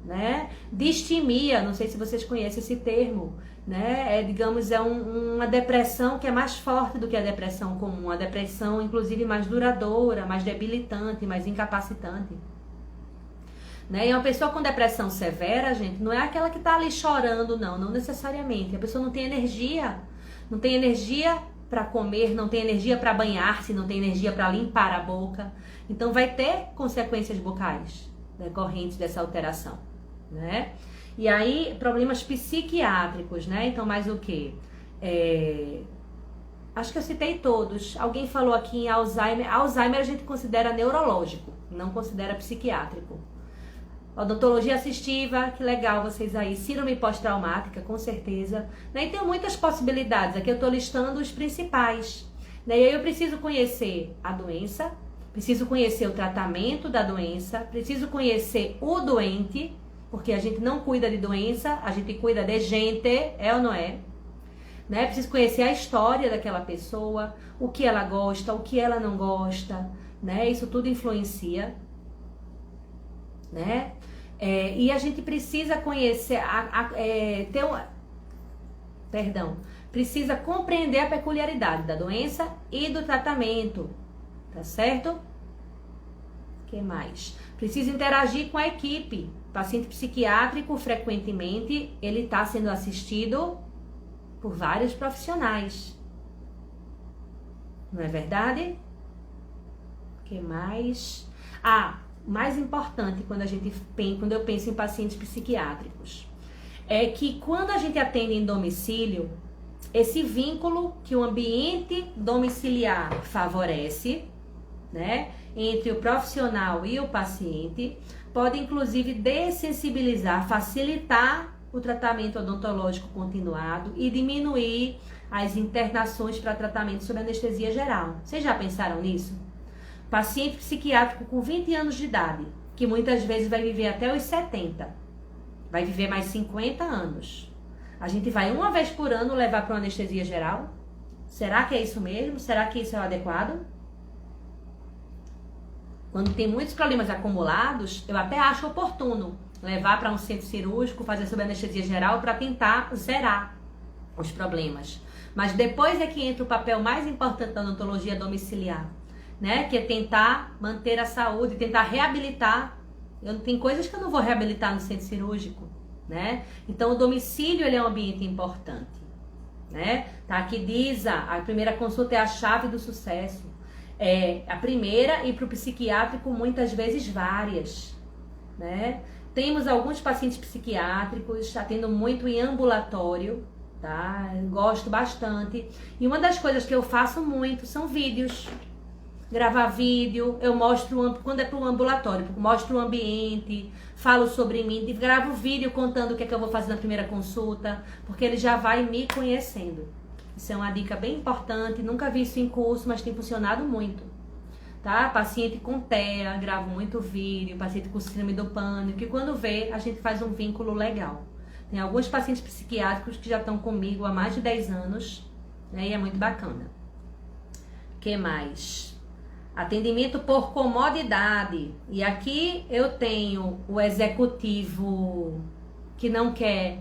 né? Distimia, não sei se vocês conhecem esse termo, né? Digamos, uma depressão que é mais forte do que a depressão comum. A depressão, inclusive, mais duradoura, mais debilitante, mais incapacitante. Né? E uma pessoa com depressão severa, gente, não é aquela que tá ali chorando, não necessariamente. A pessoa não tem energia para comer, não tem energia para banhar-se, não tem energia para limpar a boca. Então vai ter consequências bucais decorrentes dessa alteração, né? E aí, problemas psiquiátricos, né? Então, mais o quê? Acho que eu citei todos. Alguém falou aqui em Alzheimer. Alzheimer a gente considera neurológico, não considera psiquiátrico. Odontologia assistiva, que legal vocês aí. Síndrome pós-traumática, com certeza. Né? E tem muitas possibilidades. Aqui eu estou listando os principais. Né? E aí eu preciso conhecer a doença, preciso conhecer o tratamento da doença, preciso conhecer o doente, porque a gente não cuida de doença, a gente cuida de gente, é ou não é? Né? Preciso conhecer a história daquela pessoa, o que ela gosta, o que ela não gosta, né? Isso tudo influencia, né? E a gente precisa conhecer, precisa compreender a peculiaridade da doença e do tratamento, tá certo? O que mais? Precisa interagir com a equipe. Paciente psiquiátrico, frequentemente, ele está sendo assistido por vários profissionais. Não é verdade? O que mais? Mais importante quando eu penso em pacientes psiquiátricos, é que quando a gente atende em domicílio, esse vínculo que o ambiente domiciliar favorece, né, entre o profissional e o paciente, pode inclusive dessensibilizar, facilitar o tratamento odontológico continuado e diminuir as internações para tratamento sob anestesia geral. Vocês já pensaram nisso? Paciente psiquiátrico com 20 anos de idade, que muitas vezes vai viver até os 70, vai viver mais 50 anos. A gente vai uma vez por ano levar para uma anestesia geral? Será que é isso mesmo? Será que isso é o adequado? Quando tem muitos problemas acumulados, eu até acho oportuno levar para um centro cirúrgico, fazer sob anestesia geral para tentar zerar os problemas. Mas depois é que entra o papel mais importante da odontologia domiciliar, né? Que é tentar manter a saúde, tentar reabilitar. Tem coisas que eu não vou reabilitar no centro cirúrgico, né? Então o domicílio ele é um ambiente importante, né? Tá, aqui diz a primeira consulta é a chave do sucesso. A primeira e para o psiquiátrico muitas vezes várias, né? Temos alguns pacientes psiquiátricos, atendo muito em ambulatório, tá? Gosto bastante. E uma das coisas que eu faço muito são vídeos. Gravar vídeo, eu mostro, quando é para o ambulatório, mostro o ambiente, falo sobre mim, gravo vídeo contando o que é que eu vou fazer na primeira consulta, porque ele já vai me conhecendo. Isso é uma dica bem importante, nunca vi isso em curso, mas tem funcionado muito. Tá? Paciente com TEA, gravo muito vídeo, paciente com síndrome do pânico, e quando vê, a gente faz um vínculo legal. Tem alguns pacientes psiquiátricos que já estão comigo há mais de 10 anos, né? E é muito bacana. O que mais? Atendimento por comodidade. E aqui eu tenho o executivo que não quer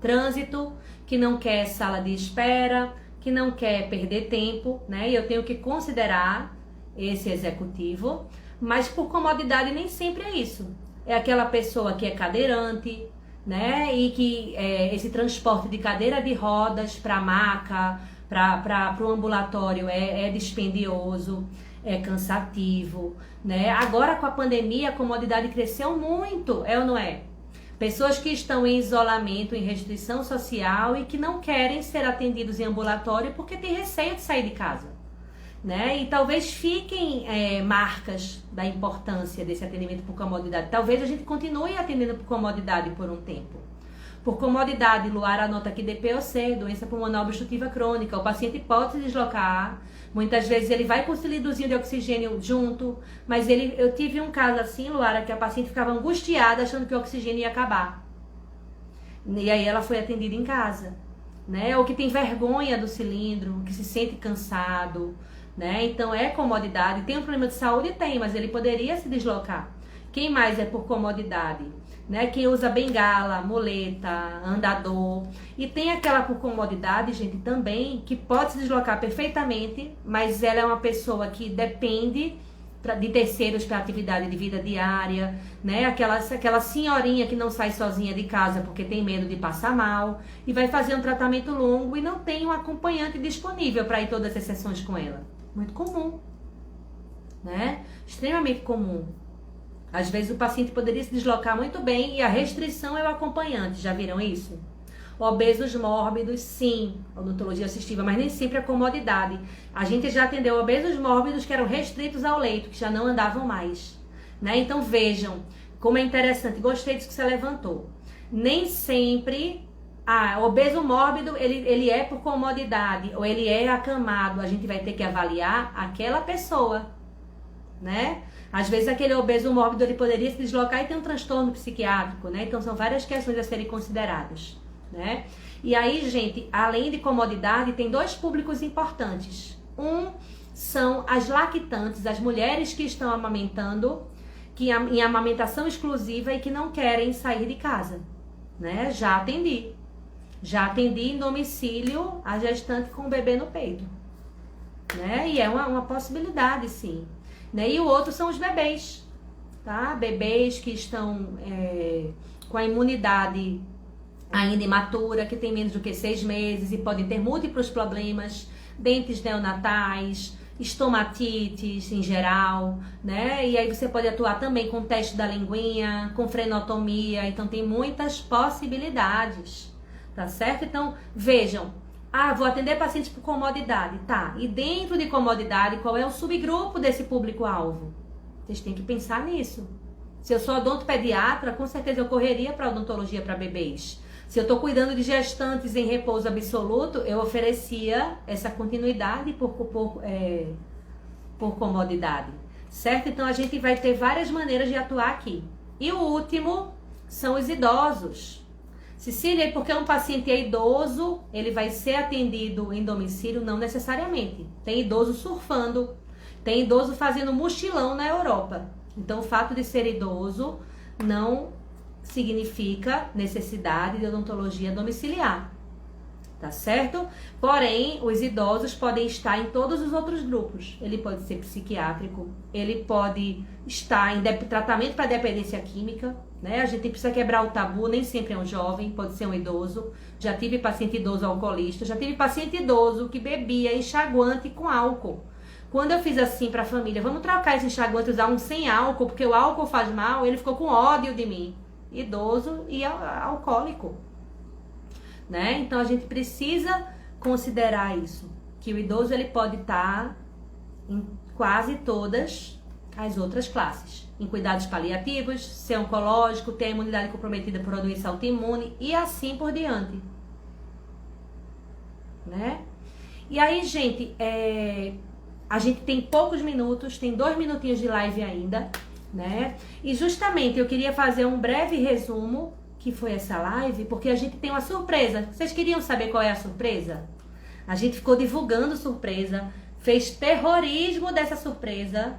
trânsito, que não quer sala de espera, que não quer perder tempo, né? E eu tenho que considerar esse executivo, mas por comodidade nem sempre é isso. É aquela pessoa que é cadeirante, né? E que esse transporte de cadeira de rodas para maca, para o ambulatório é dispendioso, é cansativo, né? Agora com a pandemia a comodidade cresceu muito, é ou não é? Pessoas que estão em isolamento, em restrição social e que não querem ser atendidos em ambulatório porque têm receio de sair de casa, né? E talvez fiquem marcas da importância desse atendimento por comodidade. Talvez a gente continue atendendo por comodidade por um tempo. Por comodidade, Luara anota aqui DPOC, doença pulmonar obstrutiva crônica. O paciente pode se deslocar, muitas vezes ele vai com o cilindrozinho de oxigênio junto, mas eu tive um caso assim, Luara, que a paciente ficava angustiada achando que o oxigênio ia acabar. E aí ela foi atendida em casa, né? Ou que tem vergonha do cilindro, que se sente cansado, né? Então é comodidade. Tem um problema de saúde? Tem, mas ele poderia se deslocar. Quem mais é por comodidade? Né? Quem usa bengala, muleta, andador. E tem aquela por comodidade, gente, também, que pode se deslocar perfeitamente, mas ela é uma pessoa que depende de terceiros para atividade de vida diária, né? Aquela senhorinha que não sai sozinha de casa porque tem medo de passar mal e vai fazer um tratamento longo e não tem um acompanhante disponível para ir todas as sessões com ela. Muito comum, né? Extremamente comum. Às vezes o paciente poderia se deslocar muito bem e a restrição é o acompanhante. Já viram isso? Obesos mórbidos, sim, odontologia assistiva, mas nem sempre a comodidade. A gente já atendeu obesos mórbidos que eram restritos ao leito, que já não andavam mais, né? Então vejam, como é interessante, gostei disso que você levantou. Nem sempre obeso mórbido, ele é por comodidade, ou ele é acamado, a gente vai ter que avaliar aquela pessoa, né? Às vezes aquele obeso mórbido, ele poderia se deslocar e ter um transtorno psiquiátrico, né? Então são várias questões a serem consideradas, né? E aí, gente, além de comodidade, tem dois públicos importantes. Um são as lactantes, as mulheres que estão amamentando, que em amamentação exclusiva e que não querem sair de casa, né? Já atendi em domicílio a gestante com o bebê no peito, né? E é uma possibilidade, sim, né? E o outro são os bebês, tá? Bebês que estão com a imunidade ainda imatura, que tem menos do que 6 meses e podem ter múltiplos problemas, dentes neonatais, estomatites em geral, né? E aí você pode atuar também com teste da linguinha, com frenotomia, então tem muitas possibilidades, tá certo? Então, vejam, vou atender pacientes por comodidade, tá? E dentro de comodidade, qual é o subgrupo desse público-alvo? Vocês têm que pensar nisso. Se eu sou odontopediatra, com certeza eu correria para odontologia para bebês. Se eu estou cuidando de gestantes em repouso absoluto, eu oferecia essa continuidade por comodidade, certo? Então a gente vai ter várias maneiras de atuar aqui. E o último são os idosos. Cecília, porque um paciente é idoso, ele vai ser atendido em domicílio? Não necessariamente. Tem idoso surfando, tem idoso fazendo mochilão na Europa. Então o fato de ser idoso não significa necessidade de odontologia domiciliar, tá certo? Porém, os idosos podem estar em todos os outros grupos. Ele pode ser psiquiátrico, ele pode estar em tratamento para dependência química, né? A gente precisa quebrar o tabu, nem sempre é um jovem, pode ser um idoso. Já tive paciente idoso alcoolista, já tive paciente idoso que bebia enxaguante com álcool. Quando eu fiz assim para a família, vamos trocar esse enxaguante e usar um sem álcool, porque o álcool faz mal, ele ficou com ódio de mim. Idoso e alcoólico, né? Então a gente precisa considerar isso, que o idoso ele pode estar em quase todas as outras classes, em cuidados paliativos, ser oncológico, ter a imunidade comprometida por uma doença autoimune e assim por diante, né? E aí, gente, a gente tem poucos minutos, tem 2 minutinhos de live ainda, né? E justamente eu queria fazer um breve resumo que foi essa live, porque a gente tem uma surpresa. Vocês queriam saber qual é a surpresa? A gente ficou divulgando surpresa, fez terrorismo dessa surpresa.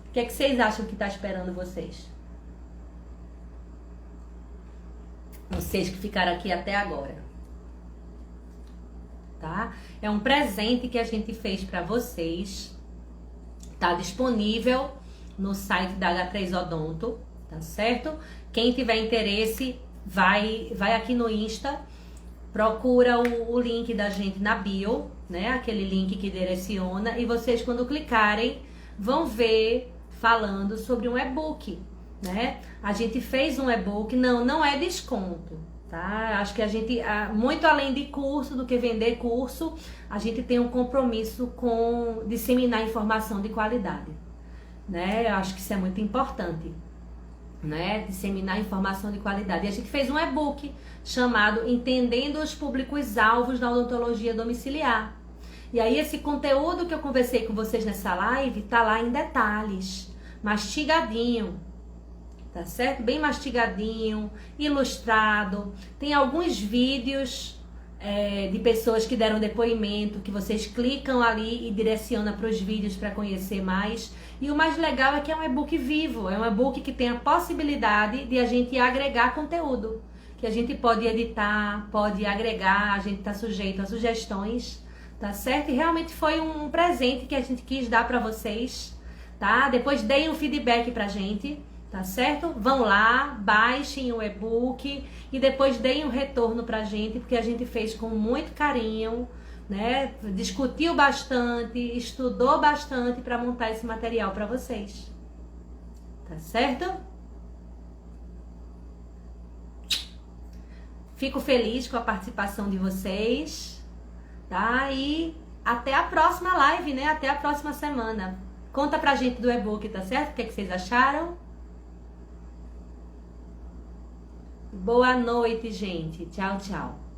O que é que vocês acham que está esperando vocês? Vocês que ficaram aqui até agora, tá? É um presente que a gente fez para vocês. Tá disponível no site da H3 Odonto, tá certo? Quem tiver interesse, vai aqui no Insta, procura o link da gente na bio, né? Aquele link que direciona, e vocês, quando clicarem, vão ver falando sobre um e-book, né? A gente fez um e-book, não é desconto, tá? Acho que a gente, muito além de curso, do que vender curso, a gente tem um compromisso com disseminar informação de qualidade, né? Eu acho que isso é muito importante, né? Disseminar informação de qualidade. E a gente fez um e-book chamado Entendendo os Públicos-Alvos da Odontologia Domiciliar. E aí esse conteúdo que eu conversei com vocês nessa live tá lá em detalhes, mastigadinho, tá certo? Bem mastigadinho, ilustrado. Tem alguns vídeos de pessoas que deram depoimento, que vocês clicam ali e direciona para os vídeos para conhecer mais. E o mais legal é que é um e-book vivo, é um e-book que tem a possibilidade de a gente agregar conteúdo, que a gente pode editar, pode agregar, a gente está sujeito a sugestões, tá certo? E realmente foi um presente que a gente quis dar para vocês, tá? Depois deem um feedback pra gente, tá certo? Vão lá, baixem o e-book e depois deem um retorno pra gente, porque a gente fez com muito carinho, né? Discutiu bastante, estudou bastante para montar esse material para vocês, tá certo? Fico feliz com a participação de vocês, tá? E até a próxima live, né? Até a próxima semana. Conta pra gente do e-book, tá certo? O que é que vocês acharam? Boa noite, gente. Tchau, tchau.